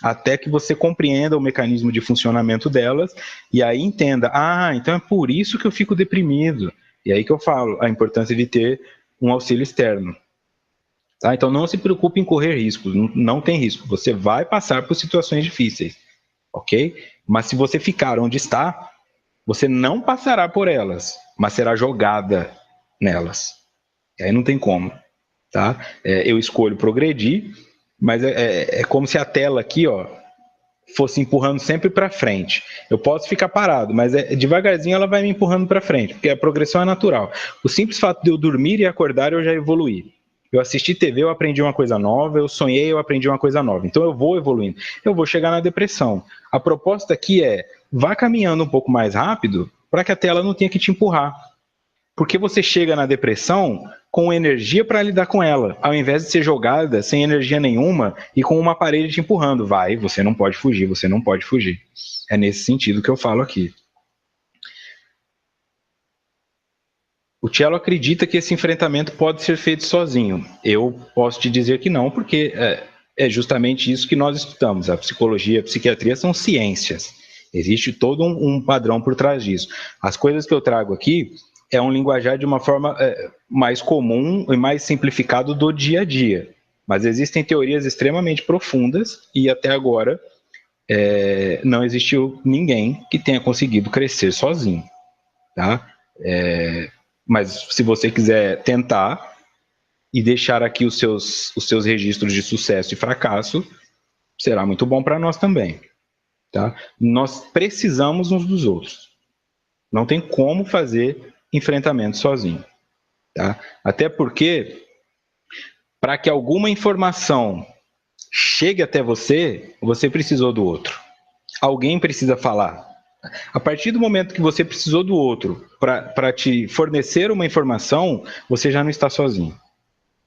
até que você compreenda o mecanismo de funcionamento delas e aí entenda, então é por isso que eu fico deprimido. E aí que eu falo a importância de ter um auxílio externo. Tá? Então não se preocupe em correr riscos, não tem risco. Você vai passar por situações difíceis, ok? Mas se você ficar onde está, você não passará por elas, mas será jogada nelas. E aí não tem como. Tá? Eu escolho progredir, Mas é como se a tela aqui, ó, fosse empurrando sempre para frente. Eu posso ficar parado, mas devagarzinho ela vai me empurrando para frente, porque a progressão é natural. O simples fato de eu dormir e acordar, eu já evoluí. Eu assisti TV, eu aprendi uma coisa nova, eu sonhei, eu aprendi uma coisa nova. Então eu vou evoluindo. Eu vou chegar na depressão. A proposta aqui é, vá caminhando um pouco mais rápido para que a tela não tenha que te empurrar. Porque você chega na depressão com energia para lidar com ela, ao invés de ser jogada sem energia nenhuma e com uma parede te empurrando. Vai, você não pode fugir, você não pode fugir. É nesse sentido que eu falo aqui. O Cello acredita que esse enfrentamento pode ser feito sozinho. Eu posso te dizer que não, porque é justamente isso que nós estudamos. A psicologia e a psiquiatria são ciências. Existe todo um padrão por trás disso. As coisas que eu trago aqui é um linguajar de uma forma mais comum e mais simplificado do dia a dia. Mas existem teorias extremamente profundas e até agora não existiu ninguém que tenha conseguido crescer sozinho. Tá? Mas se você quiser tentar e deixar aqui os seus registros de sucesso e fracasso, será muito bom para nós também. Tá? Nós precisamos uns dos outros. Não tem como fazer enfrentamento sozinho. Tá? Até porque, para que alguma informação chegue até você, você precisou do outro. Alguém precisa falar. A partir do momento que você precisou do outro para te fornecer uma informação, você já não está sozinho.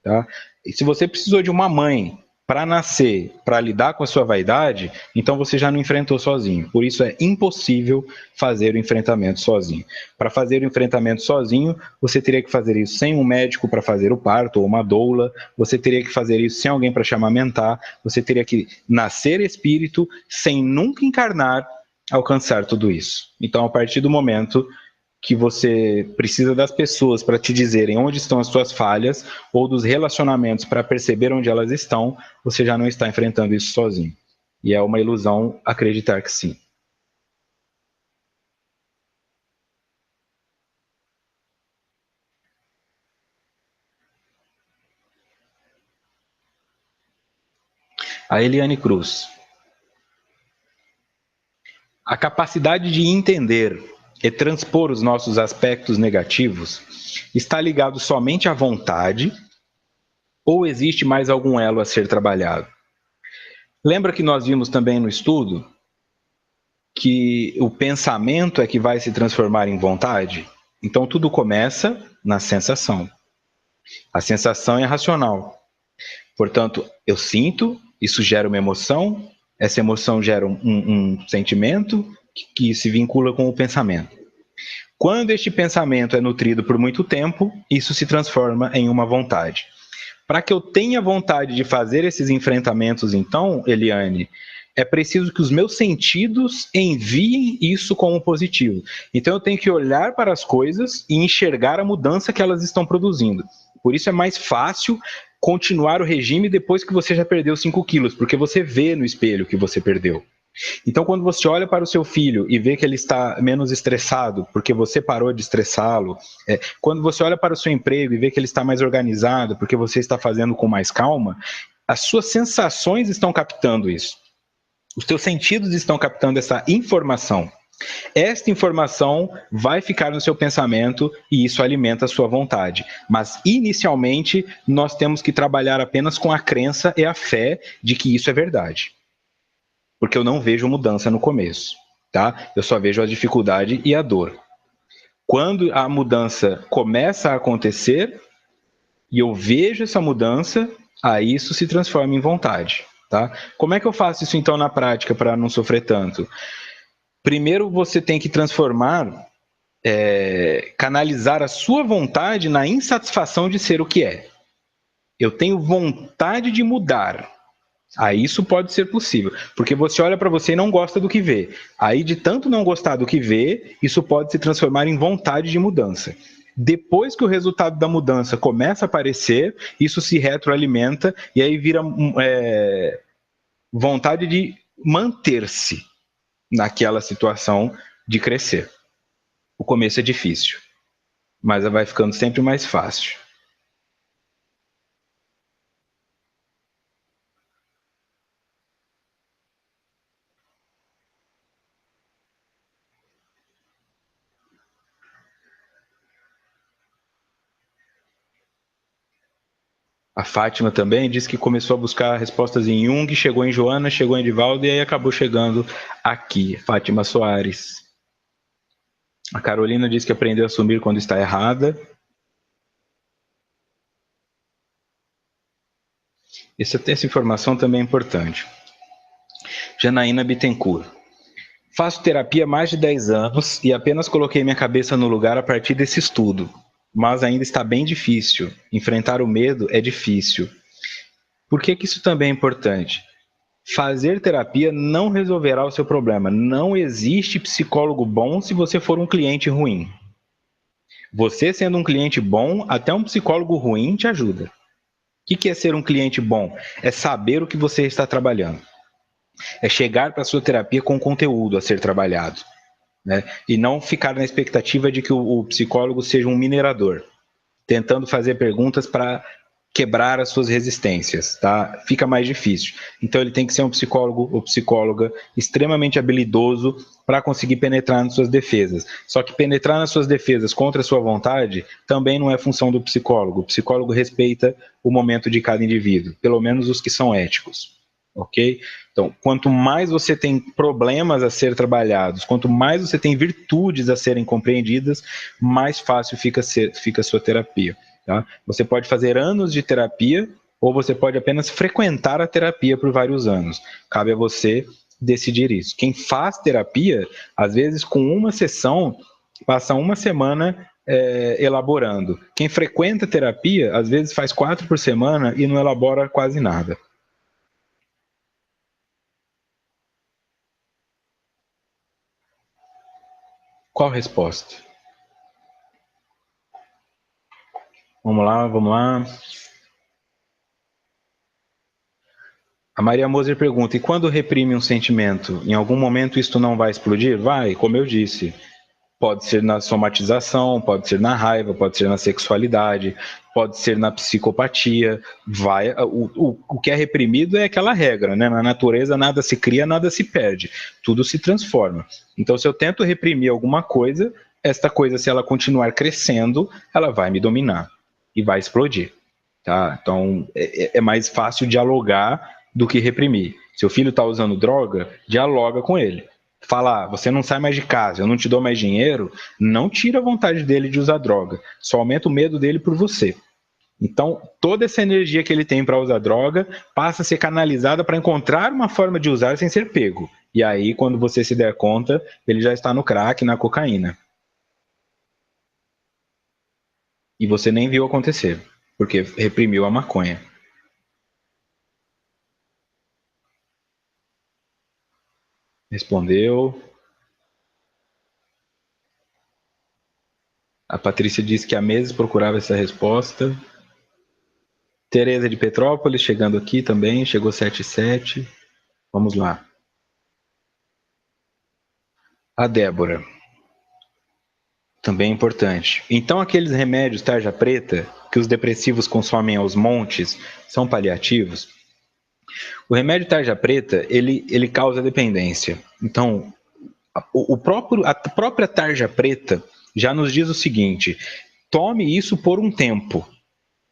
Tá? E se você precisou de uma mãe para nascer, para lidar com a sua vaidade, então você já não enfrentou sozinho. Por isso é impossível fazer o enfrentamento sozinho. Para fazer o enfrentamento sozinho, você teria que fazer isso sem um médico para fazer o parto ou uma doula, você teria que fazer isso sem alguém para te amamentar, você teria que nascer espírito sem nunca encarnar, alcançar tudo isso. Então, a partir do momento que você precisa das pessoas para te dizerem onde estão as suas falhas ou dos relacionamentos para perceber onde elas estão, você já não está enfrentando isso sozinho. E é uma ilusão acreditar que sim. A Eliane Cruz. A capacidade de entender e transpor os nossos aspectos negativos está ligado somente à vontade ou existe mais algum elo a ser trabalhado? Lembra que nós vimos também no estudo que o pensamento é que vai se transformar em vontade? Então tudo começa na sensação. A sensação é racional. Portanto, eu sinto, isso gera uma emoção, essa emoção gera um sentimento que se vincula com o pensamento. Quando este pensamento é nutrido por muito tempo, isso se transforma em uma vontade. Para que eu tenha vontade de fazer esses enfrentamentos, então, Eliane, é preciso que os meus sentidos enviem isso como positivo. Então eu tenho que olhar para as coisas e enxergar a mudança que elas estão produzindo. Por isso é mais fácil continuar o regime depois que você já perdeu 5 quilos, porque você vê no espelho que você perdeu. Então, quando você olha para o seu filho e vê que ele está menos estressado, porque você parou de estressá-lo, quando você olha para o seu emprego e vê que ele está mais organizado, porque você está fazendo com mais calma, as suas sensações estão captando isso. Os teus sentidos estão captando essa informação. Esta informação vai ficar no seu pensamento e isso alimenta a sua vontade. Mas, inicialmente, nós temos que trabalhar apenas com a crença e a fé de que isso é verdade. Porque eu não vejo mudança no começo, tá? Eu só vejo a dificuldade e a dor. Quando a mudança começa a acontecer e eu vejo essa mudança, aí isso se transforma em vontade, tá? Como é que eu faço isso então na prática para não sofrer tanto? Primeiro você tem que transformar, canalizar a sua vontade na insatisfação de ser o que é. Eu tenho vontade de mudar. Aí isso pode ser possível, porque você olha para você e não gosta do que vê. Aí, de tanto não gostar do que vê, isso pode se transformar em vontade de mudança. Depois que o resultado da mudança começa a aparecer, isso se retroalimenta e aí vira vontade de manter-se naquela situação de crescer. O começo é difícil, mas vai ficando sempre mais fácil. A Fátima também disse que começou a buscar respostas em Jung, chegou em Joana, chegou em Edivaldo e aí acabou chegando aqui. Fátima Soares. A Carolina disse que aprendeu a assumir quando está errada. Essa informação também é importante. Janaína Bittencourt. Faço terapia há mais de 10 anos e apenas coloquei minha cabeça no lugar a partir desse estudo. Mas ainda está bem difícil. Enfrentar o medo é difícil. Por que isso também é importante? Fazer terapia não resolverá o seu problema. Não existe psicólogo bom se você for um cliente ruim. Você sendo um cliente bom, até um psicólogo ruim te ajuda. O que é ser um cliente bom? É saber o que você está trabalhando. É chegar para a sua terapia com conteúdo a ser trabalhado, né? E não ficar na expectativa de que o psicólogo seja um minerador, tentando fazer perguntas para quebrar as suas resistências, tá? Fica mais difícil. Então ele tem que ser um psicólogo ou psicóloga extremamente habilidoso para conseguir penetrar nas suas defesas. Só que penetrar nas suas defesas contra a sua vontade também não é função do psicólogo. O psicólogo respeita o momento de cada indivíduo, pelo menos os que são éticos. Ok? Então, quanto mais você tem problemas a ser trabalhados, quanto mais você tem virtudes a serem compreendidas, mais fácil fica a sua terapia. Tá? Você pode fazer anos de terapia ou você pode apenas frequentar a terapia por vários anos. Cabe a você decidir isso. Quem faz terapia, às vezes com uma sessão, passa uma semana elaborando. Quem frequenta terapia, às vezes faz 4 por semana e não elabora quase nada. Qual a resposta? Vamos lá, vamos lá. A Maria Moser pergunta, e quando reprime um sentimento, em algum momento isto não vai explodir? Vai, como eu disse. Pode ser na somatização, pode ser na raiva, pode ser na sexualidade, pode ser na psicopatia. O que é reprimido é aquela regra, né? Na natureza nada se cria, nada se perde. Tudo se transforma. Então, se eu tento reprimir alguma coisa, esta coisa, se ela continuar crescendo, ela vai me dominar e vai explodir. Tá? Então, é mais fácil dialogar do que reprimir. Seu filho está usando droga, dialoga com ele. Falar, você não sai mais de casa, eu não te dou mais dinheiro, não tira a vontade dele de usar droga, só aumenta o medo dele por você. Então, toda essa energia que ele tem para usar droga passa a ser canalizada para encontrar uma forma de usar sem ser pego. E aí, quando você se der conta, ele já está no crack, na cocaína. E você nem viu acontecer, porque reprimiu a maconha. Respondeu. A Patrícia disse que há meses procurava essa resposta. Tereza de Petrópolis chegando aqui também, chegou 77. Vamos lá. A Débora. Também importante. Então aqueles remédios tarja preta que os depressivos consomem aos montes são paliativos? O remédio tarja preta, ele causa dependência. Então, a própria tarja preta já nos diz o seguinte, tome isso por um tempo,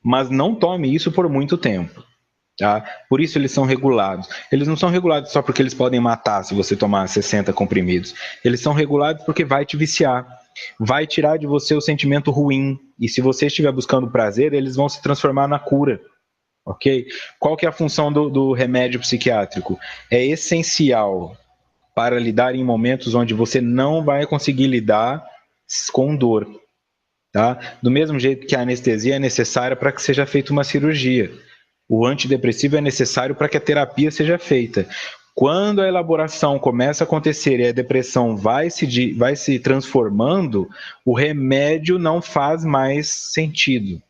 mas não tome isso por muito tempo. Tá? Por isso eles são regulados. Eles não são regulados só porque eles podem matar se você tomar 60 comprimidos. Eles são regulados porque vai te viciar. Vai tirar de você o sentimento ruim. E se você estiver buscando prazer, eles vão se transformar na cura. Ok? Qual que é a função do remédio psiquiátrico? É essencial para lidar em momentos onde você não vai conseguir lidar com dor. Tá? Do mesmo jeito que a anestesia é necessária para que seja feita uma cirurgia. O antidepressivo é necessário para que a terapia seja feita. Quando a elaboração começa a acontecer e a depressão vai se transformando, o remédio não faz mais sentido.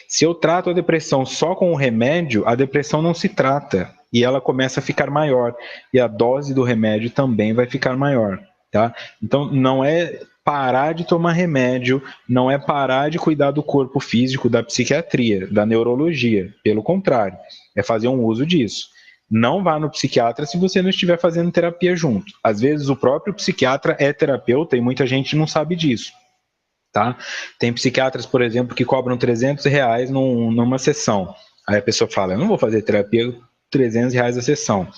Se eu trato a depressão só com o remédio, a depressão não se trata e ela começa a ficar maior. E a dose do remédio também vai ficar maior. Tá? Então, não é parar de tomar remédio, não é parar de cuidar do corpo físico, da psiquiatria, da neurologia. Pelo contrário, é fazer um uso disso. Não vá no psiquiatra se você não estiver fazendo terapia junto. Às vezes o próprio psiquiatra é terapeuta e muita gente não sabe disso. Tá? Tem psiquiatras, por exemplo, que cobram R$300 numa sessão. Aí a pessoa fala, eu não vou fazer terapia R$ 300 a sessão.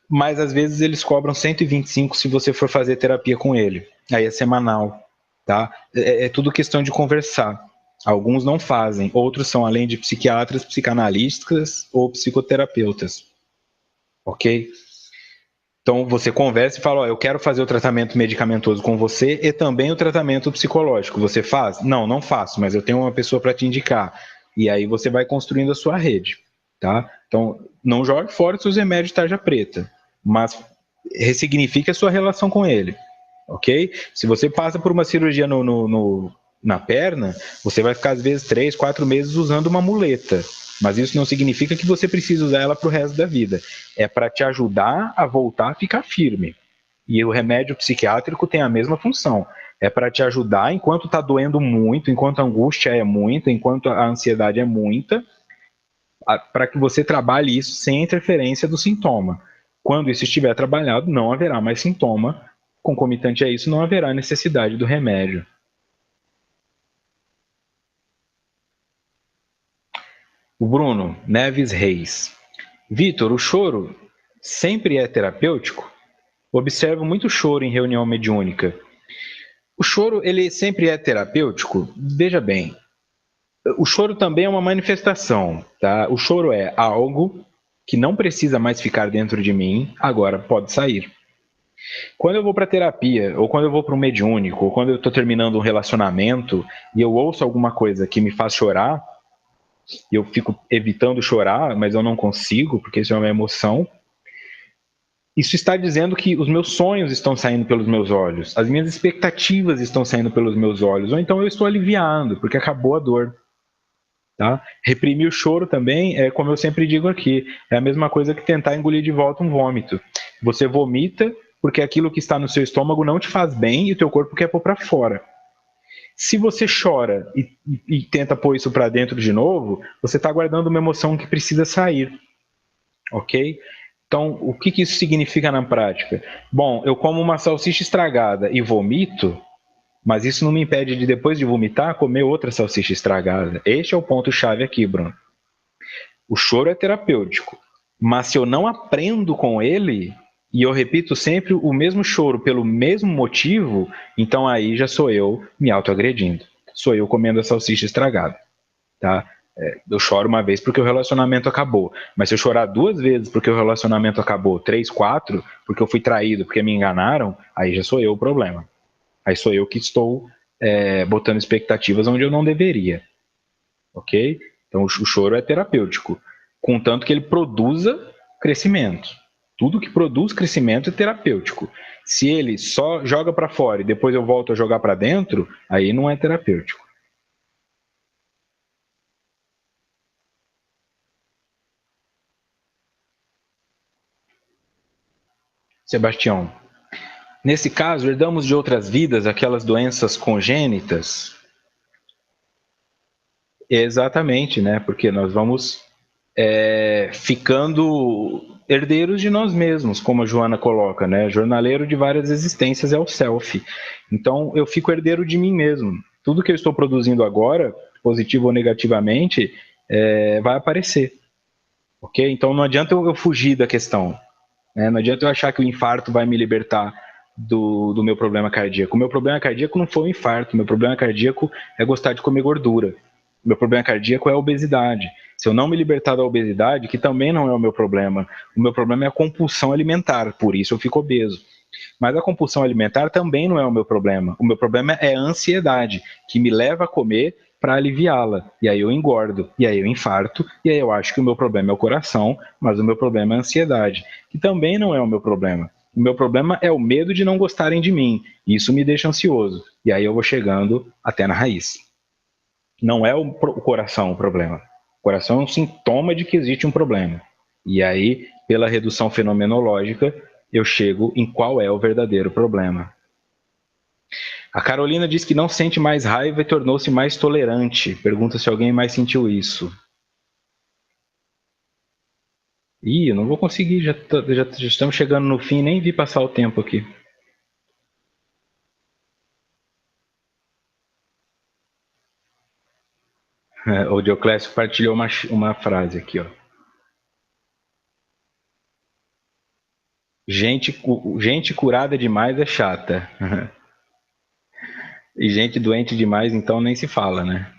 Mas às vezes eles cobram 125 se você for fazer terapia com ele. Aí é semanal, tá? É tudo questão de conversar. Alguns não fazem, outros são além de psiquiatras, psicanalistas ou psicoterapeutas, ok? Então você conversa e fala, ó, eu quero fazer o tratamento medicamentoso com você e também o tratamento psicológico. Você faz? Não, não faço, mas eu tenho uma pessoa para te indicar. E aí você vai construindo a sua rede, tá? Então não jogue fora os seus remédios de tarja preta, mas ressignifique a sua relação com ele, ok? Se você passa por uma cirurgia na perna, você vai ficar às vezes 3, 4 meses usando uma muleta. Mas isso não significa que você precisa usar ela para o resto da vida. É para te ajudar a voltar a ficar firme. E o remédio psiquiátrico tem a mesma função. É para te ajudar enquanto está doendo muito, enquanto a angústia é muita, enquanto a ansiedade é muita, para que você trabalhe isso sem interferência do sintoma. Quando isso estiver trabalhado, não haverá mais sintoma. Concomitante a isso, não haverá necessidade do remédio. O Bruno Neves Reis. Vitor, o choro sempre é terapêutico? Observo muito choro em reunião mediúnica. O choro, ele sempre é terapêutico? Veja bem, o choro também é uma manifestação, tá? O choro é algo que não precisa mais ficar dentro de mim, agora pode sair. Quando eu vou para terapia, ou quando eu vou para um mediúnico, ou quando eu estou terminando um relacionamento e eu ouço alguma coisa que me faz chorar, e eu fico evitando chorar, mas eu não consigo, porque isso é uma emoção, isso está dizendo que os meus sonhos estão saindo pelos meus olhos, as minhas expectativas estão saindo pelos meus olhos, ou então eu estou aliviando, porque acabou a dor. Tá? Reprimir o choro também é, como eu sempre digo aqui, é a mesma coisa que tentar engolir de volta um vômito. Você vomita porque aquilo que está no seu estômago não te faz bem e o teu corpo quer pôr para fora. Se você chora e tenta pôr isso para dentro de novo, você está guardando uma emoção que precisa sair, ok? Então, o que isso significa na prática? Bom, eu como uma salsicha estragada e vomito, mas isso não me impede de, depois de vomitar, comer outra salsicha estragada. Este é o ponto-chave aqui, Bruno. O choro é terapêutico, mas se eu não aprendo com ele, e eu repito sempre o mesmo choro pelo mesmo motivo, então aí já sou eu me autoagredindo. Sou eu comendo a salsicha estragada, tá? Eu choro uma vez porque o relacionamento acabou. Mas se eu chorar 2 vezes porque o relacionamento acabou, 3, 4, porque eu fui traído, porque me enganaram, aí já sou eu o problema. Aí sou eu que estou botando expectativas onde eu não deveria. Ok? Então o choro é terapêutico, contanto que ele produza crescimento. Tudo que produz crescimento é terapêutico. Se ele só joga para fora e depois eu volto a jogar para dentro, aí não é terapêutico. Sebastião, nesse caso, herdamos de outras vidas aquelas doenças congênitas? Exatamente, né? Porque nós vamos ficando herdeiros de nós mesmos, como a Joana coloca, né? Jornaleiro de várias existências é o self. Então, eu fico herdeiro de mim mesmo. Tudo que eu estou produzindo agora, positivo ou negativamente, vai aparecer, ok? Então, não adianta eu fugir da questão, né? Não adianta eu achar que o infarto vai me libertar do meu problema cardíaco. O meu problema cardíaco não foi o infarto, o meu problema cardíaco é gostar de comer gordura. O meu problema cardíaco é a obesidade. Se eu não me libertar da obesidade, que também não é o meu problema é a compulsão alimentar, por isso eu fico obeso. Mas a compulsão alimentar também não é o meu problema. O meu problema é a ansiedade, que me leva a comer para aliviá-la. E aí eu engordo, e aí eu infarto, e aí eu acho que o meu problema é o coração, mas o meu problema é a ansiedade, que também não é o meu problema. O meu problema é o medo de não gostarem de mim. Isso me deixa ansioso. E aí eu vou chegando até na raiz. Não é o coração o problema. O coração é um sintoma de que existe um problema. E aí, pela redução fenomenológica, eu chego em qual é o verdadeiro problema. A Carolina diz que não sente mais raiva e tornou-se mais tolerante. Pergunta se alguém mais sentiu isso. Ih, eu não vou conseguir, já estamos chegando no fim, nem vi passar o tempo aqui. O Dioclésio partilhou uma frase aqui, ó. Gente curada demais é chata. E gente doente demais, então nem se fala, né?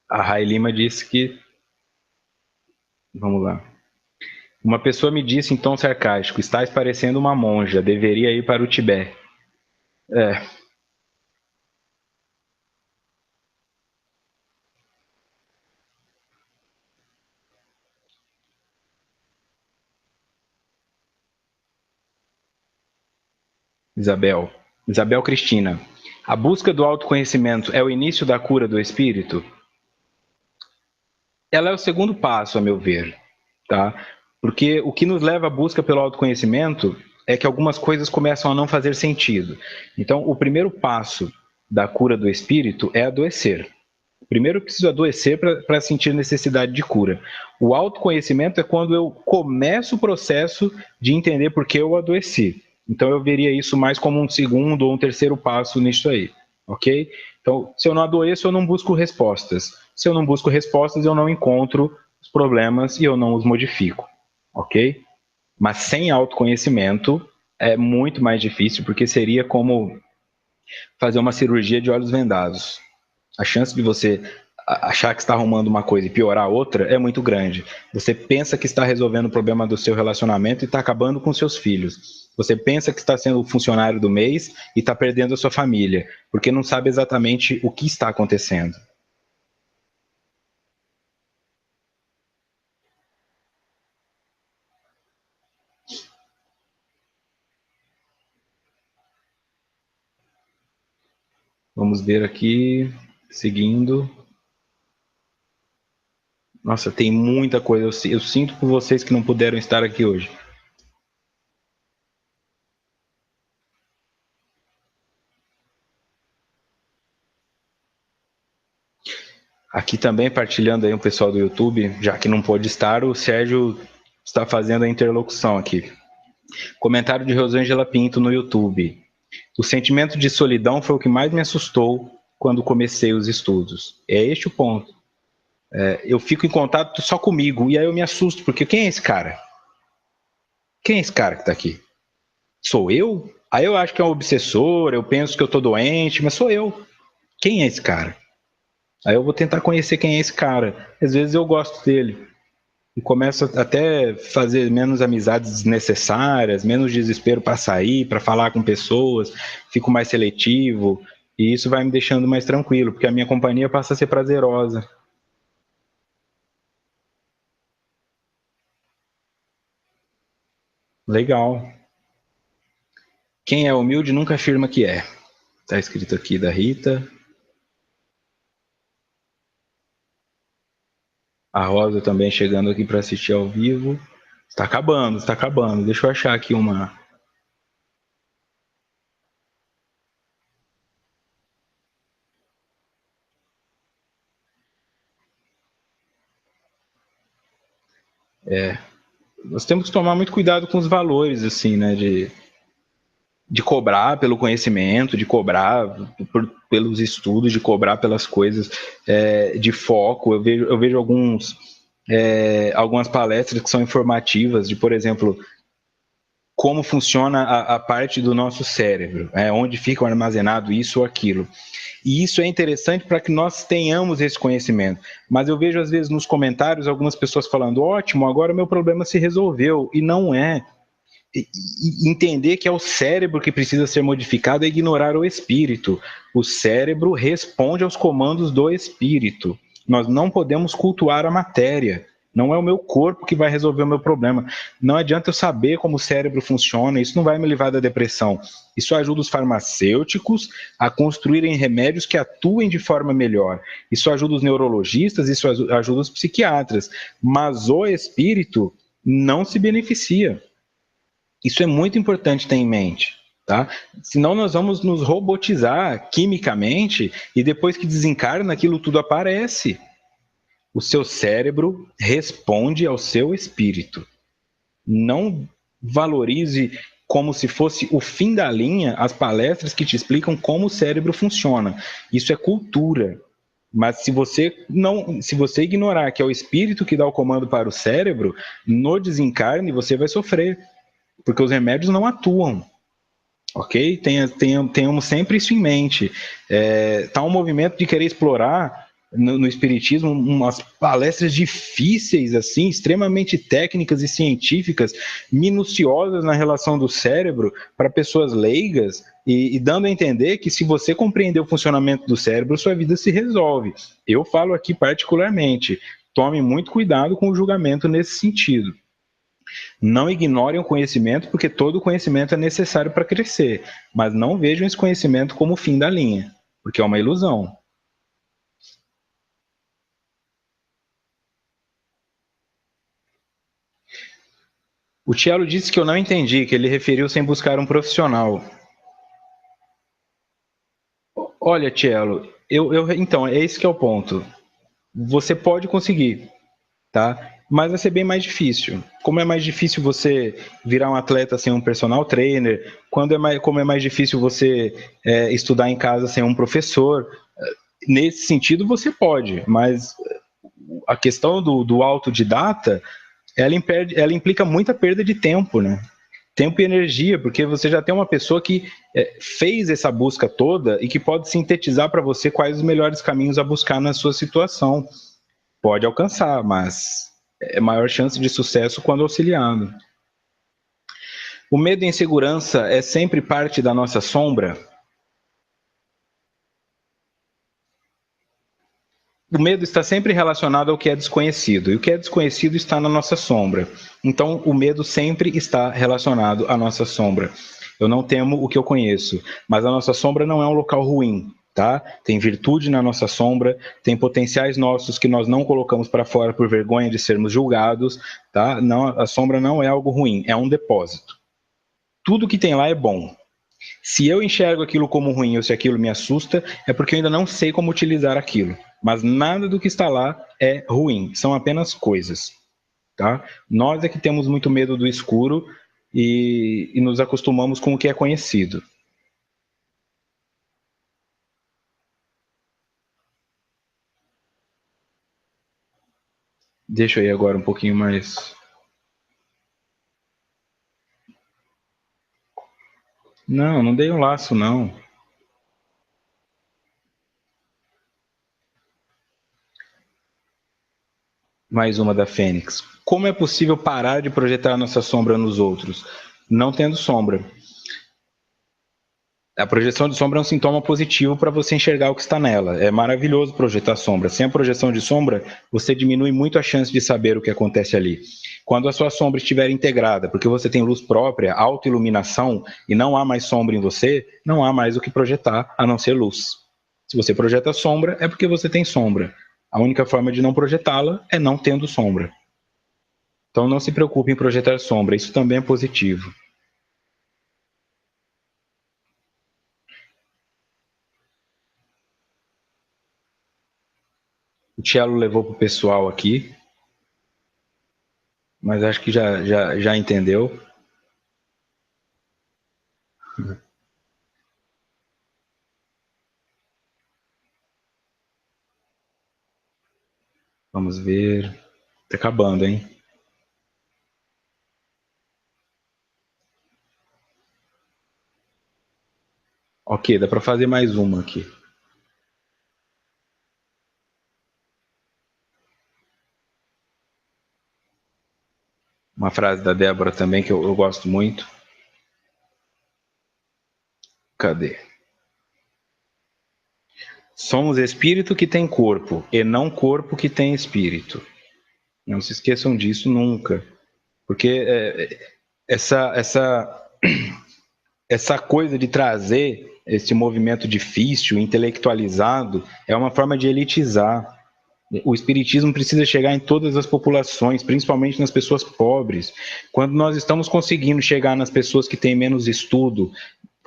A Rai Lima disse que. Vamos lá. Uma pessoa me disse em tom sarcástico: estás parecendo uma monja, deveria ir para o Tibete. É, Isabel. Isabel Cristina. A busca do autoconhecimento é o início da cura do espírito? Ela é o segundo passo, a meu ver, tá? Porque o que nos leva à busca pelo autoconhecimento é que algumas coisas começam a não fazer sentido. Então, o primeiro passo da cura do espírito é adoecer. Primeiro eu preciso adoecer para sentir necessidade de cura. O autoconhecimento é quando eu começo o processo de entender por que eu adoeci. Então eu veria isso mais como um segundo ou um terceiro passo nisso aí, ok? Então, se eu não adoeço, eu não busco respostas. Se eu não busco respostas, eu não encontro os problemas e eu não os modifico, ok? Mas sem autoconhecimento é muito mais difícil, porque seria como fazer uma cirurgia de olhos vendados. A chance de você achar que está arrumando uma coisa e piorar outra é muito grande. Você pensa que está resolvendo o problema do seu relacionamento e está acabando com seus filhos. Você pensa que está sendo o funcionário do mês e está perdendo a sua família, porque não sabe exatamente o que está acontecendo. Vamos ver aqui, seguindo. Nossa, tem muita coisa. Eu sinto por vocês que não puderam estar aqui hoje. Aqui também, partilhando aí o pessoal do YouTube, já que não pôde estar, o Sérgio está fazendo a interlocução aqui. Comentário de Rosângela Pinto no YouTube. O sentimento de solidão foi o que mais me assustou quando comecei os estudos. É este o ponto. Eu fico em contato só comigo e aí eu me assusto, porque quem é esse cara? Quem é esse cara que está aqui? Sou eu? Aí eu acho que é um obsessor, eu penso que eu tô doente, mas sou eu. Quem é esse cara? Aí eu vou tentar conhecer quem é esse cara. Às vezes eu gosto dele. E começo até fazer menos amizades desnecessárias, menos desespero para sair, para falar com pessoas, fico mais seletivo. E isso vai me deixando mais tranquilo, porque a minha companhia passa a ser prazerosa. Legal. Quem é humilde nunca afirma que é. Tá escrito aqui da Rita. A Rosa também chegando aqui para assistir ao vivo. Está acabando, está acabando. Deixa eu achar aqui uma. Nós temos que tomar muito cuidado com os valores, assim, né? De cobrar pelo conhecimento, de cobrar pelos estudos, de cobrar pelas coisas de foco. Eu vejo algumas palestras que são informativas, de, por exemplo, como funciona a parte do nosso cérebro, onde fica armazenado isso ou aquilo. E isso é interessante para que nós tenhamos esse conhecimento. Mas eu vejo, às vezes, nos comentários, algumas pessoas falando: ótimo, agora o meu problema se resolveu. E não é. Entender que é o cérebro que precisa ser modificado é ignorar o espírito. O cérebro responde aos comandos do espírito. Nós não podemos cultuar a matéria. Não é o meu corpo que vai resolver o meu problema. Não adianta eu saber como o cérebro funciona, isso não vai me livrar da depressão. Isso ajuda os farmacêuticos a construírem remédios que atuem de forma melhor. Isso ajuda os neurologistas, isso ajuda os psiquiatras. Mas o espírito não se beneficia. Isso é muito importante ter em mente, tá? Senão nós vamos nos robotizar quimicamente e depois que desencarna, aquilo tudo aparece. O seu cérebro responde ao seu espírito. Não valorize como se fosse o fim da linha as palestras que te explicam como o cérebro funciona. Isso é cultura. Mas se você ignorar que é o espírito que dá o comando para o cérebro, no desencarne você vai sofrer, porque os remédios não atuam. Ok? Tenhamos sempre isso em mente. Tá um movimento de querer explorar no espiritismo umas palestras difíceis, assim, extremamente técnicas e científicas, minuciosas na relação do cérebro para pessoas leigas e dando a entender que se você compreender o funcionamento do cérebro, sua vida se resolve. Eu falo aqui particularmente, tome muito cuidado com o julgamento nesse sentido. Não ignorem o conhecimento, porque todo conhecimento é necessário para crescer, mas não vejam esse conhecimento como o fim da linha, porque é uma ilusão. O Tielo disse que eu não entendi, que ele referiu sem buscar um profissional. Olha, Tielo, então, é esse que é o ponto. Você pode conseguir, tá? Mas vai ser bem mais difícil. Como é mais difícil você virar um atleta sem um personal trainer, como é mais difícil você estudar em casa sem um professor, nesse sentido você pode, mas a questão do autodidata, ela implica muita perda de tempo, né? Tempo e energia, porque você já tem uma pessoa que fez essa busca toda e que pode sintetizar para você quais os melhores caminhos a buscar na sua situação. Pode alcançar, mas é maior chance de sucesso quando auxiliado. O medo e a insegurança é sempre parte da nossa sombra? O medo está sempre relacionado ao que é desconhecido, e o que é desconhecido está na nossa sombra. Então, o medo sempre está relacionado à nossa sombra. Eu não temo o que eu conheço, mas a nossa sombra não é um local ruim, tá? Tem virtude na nossa sombra, tem potenciais nossos que nós não colocamos para fora por vergonha de sermos julgados, tá? Não, a sombra não é algo ruim, é um depósito. Tudo que tem lá é bom. Se eu enxergo aquilo como ruim ou se aquilo me assusta, é porque eu ainda não sei como utilizar aquilo. Mas nada do que está lá é ruim, são apenas coisas. Tá? Nós é que temos muito medo do escuro e nos acostumamos com o que é conhecido. Deixa eu ir agora um pouquinho mais. Não, não dei um laço, não. Mais uma da Fênix. Como é possível parar de projetar nossa sombra nos outros? Não tendo sombra. A projeção de sombra é um sintoma positivo para você enxergar o que está nela. É maravilhoso projetar sombra. Sem a projeção de sombra, você diminui muito a chance de saber o que acontece ali. Quando a sua sombra estiver integrada, porque você tem luz própria, autoiluminação, e não há mais sombra em você, não há mais o que projetar a não ser luz. Se você projeta sombra, é porque você tem sombra. A única forma de não projetá-la é não tendo sombra. Então não se preocupe em projetar sombra, isso também é positivo. O Tielo levou para o pessoal aqui, mas acho que já entendeu. Vamos ver. Tá acabando, hein? Ok, dá para fazer mais uma aqui. Uma frase da Débora também que eu gosto muito. Cadê? Somos espírito que tem corpo e não corpo que tem espírito. Não se esqueçam disso nunca. Porque essa coisa de trazer esse movimento difícil, intelectualizado, é uma forma de elitizar. O espiritismo precisa chegar em todas as populações, principalmente nas pessoas pobres. Quando nós estamos conseguindo chegar nas pessoas que têm menos estudo,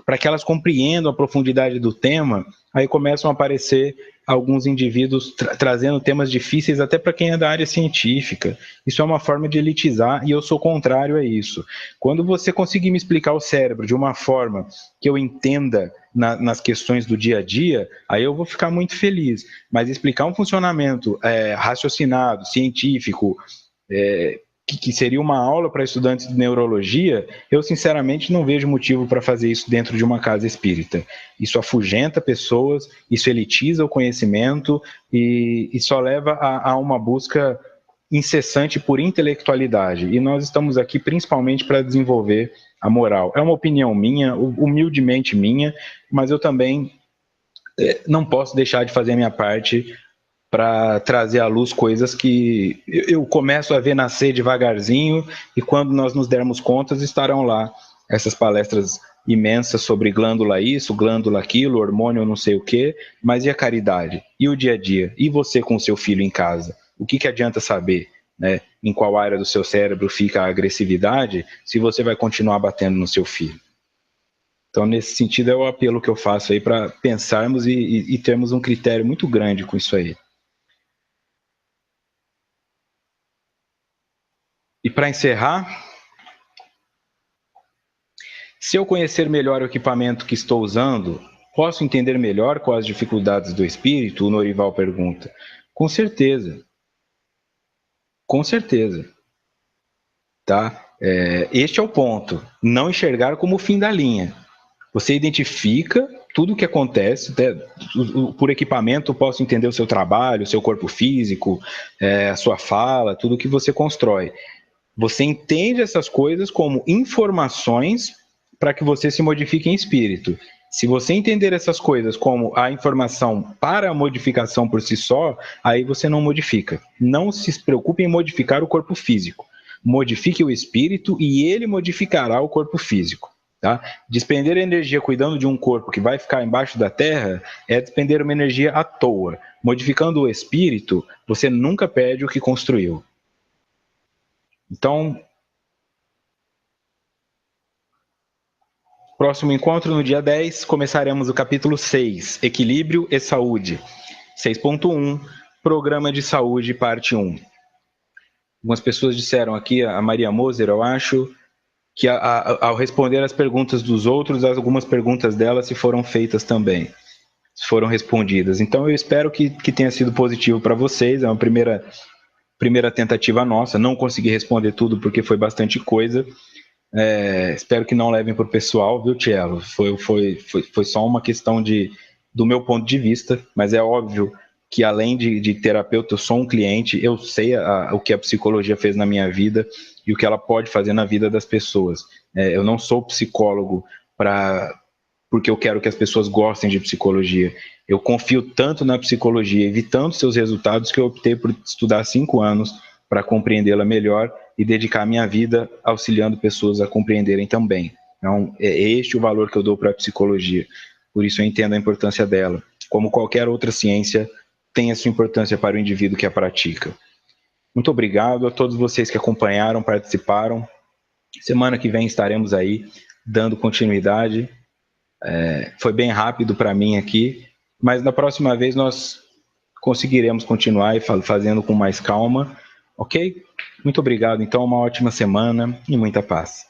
para que elas compreendam a profundidade do tema, aí começam a aparecer alguns indivíduos trazendo temas difíceis até para quem é da área científica. Isso é uma forma de elitizar e eu sou contrário a isso. Quando você conseguir me explicar o cérebro de uma forma que eu entenda nas questões do dia a dia, aí eu vou ficar muito feliz. Mas explicar um funcionamento raciocinado, científico, que seria uma aula para estudantes de neurologia, eu sinceramente não vejo motivo para fazer isso dentro de uma casa espírita. Isso afugenta pessoas, isso elitiza o conhecimento e só leva a uma busca incessante por intelectualidade. E nós estamos aqui principalmente para desenvolver a moral. É uma opinião minha, humildemente minha, mas eu também não posso deixar de fazer a minha parte para trazer à luz coisas que eu começo a ver nascer devagarzinho e quando nós nos dermos contas estarão lá essas palestras imensas sobre glândula isso, glândula aquilo, hormônio não sei o quê, mas e a caridade? E o dia a dia? E você com o seu filho em casa? O que adianta saber, né, em qual área do seu cérebro fica a agressividade se você vai continuar batendo no seu filho? Então, nesse sentido, é o apelo que eu faço aí para pensarmos e termos um critério muito grande com isso aí. E para encerrar, se eu conhecer melhor o equipamento que estou usando, posso entender melhor quais as dificuldades do espírito? O Norival pergunta. Com certeza. Com certeza. Tá? Este é o ponto. Não enxergar como o fim da linha. Você identifica tudo o que acontece, até, por equipamento posso entender o seu trabalho, o seu corpo físico, a sua fala, tudo que você constrói. Você entende essas coisas como informações para que você se modifique em espírito. Se você entender essas coisas como a informação para a modificação por si só, aí você não modifica. Não se preocupe em modificar o corpo físico. Modifique o espírito e ele modificará o corpo físico. Tá? Despender energia cuidando de um corpo que vai ficar embaixo da terra é despender uma energia à toa. Modificando o espírito, você nunca perde o que construiu. Então, próximo encontro no dia 10, começaremos o capítulo 6, Equilíbrio e Saúde. 6.1, Programa de Saúde, parte 1. Algumas pessoas disseram aqui, a Maria Moser, eu acho, que ao responder as perguntas dos outros, algumas perguntas dela se foram feitas também, se foram respondidas. Então, eu espero que tenha sido positivo para vocês, é uma primeira tentativa nossa, não consegui responder tudo porque foi bastante coisa. Espero que não levem para o pessoal, viu, Tielo? Foi só uma questão do meu ponto de vista, mas é óbvio que além de terapeuta, eu sou um cliente, eu sei o que a psicologia fez na minha vida e o que ela pode fazer na vida das pessoas. Eu não sou psicólogo porque eu quero que as pessoas gostem de psicologia. Eu confio tanto na psicologia, evitando seus resultados, que eu optei por estudar 5 anos para compreendê-la melhor e dedicar minha vida auxiliando pessoas a compreenderem também. Então, é este o valor que eu dou para a psicologia. Por isso eu entendo a importância dela. Como qualquer outra ciência, tem a sua importância para o indivíduo que a pratica. Muito obrigado a todos vocês que acompanharam, participaram. Semana que vem estaremos aí dando continuidade. Foi bem rápido para mim aqui, mas na próxima vez nós conseguiremos continuar e fazendo com mais calma, ok? Muito obrigado, então, uma ótima semana e muita paz.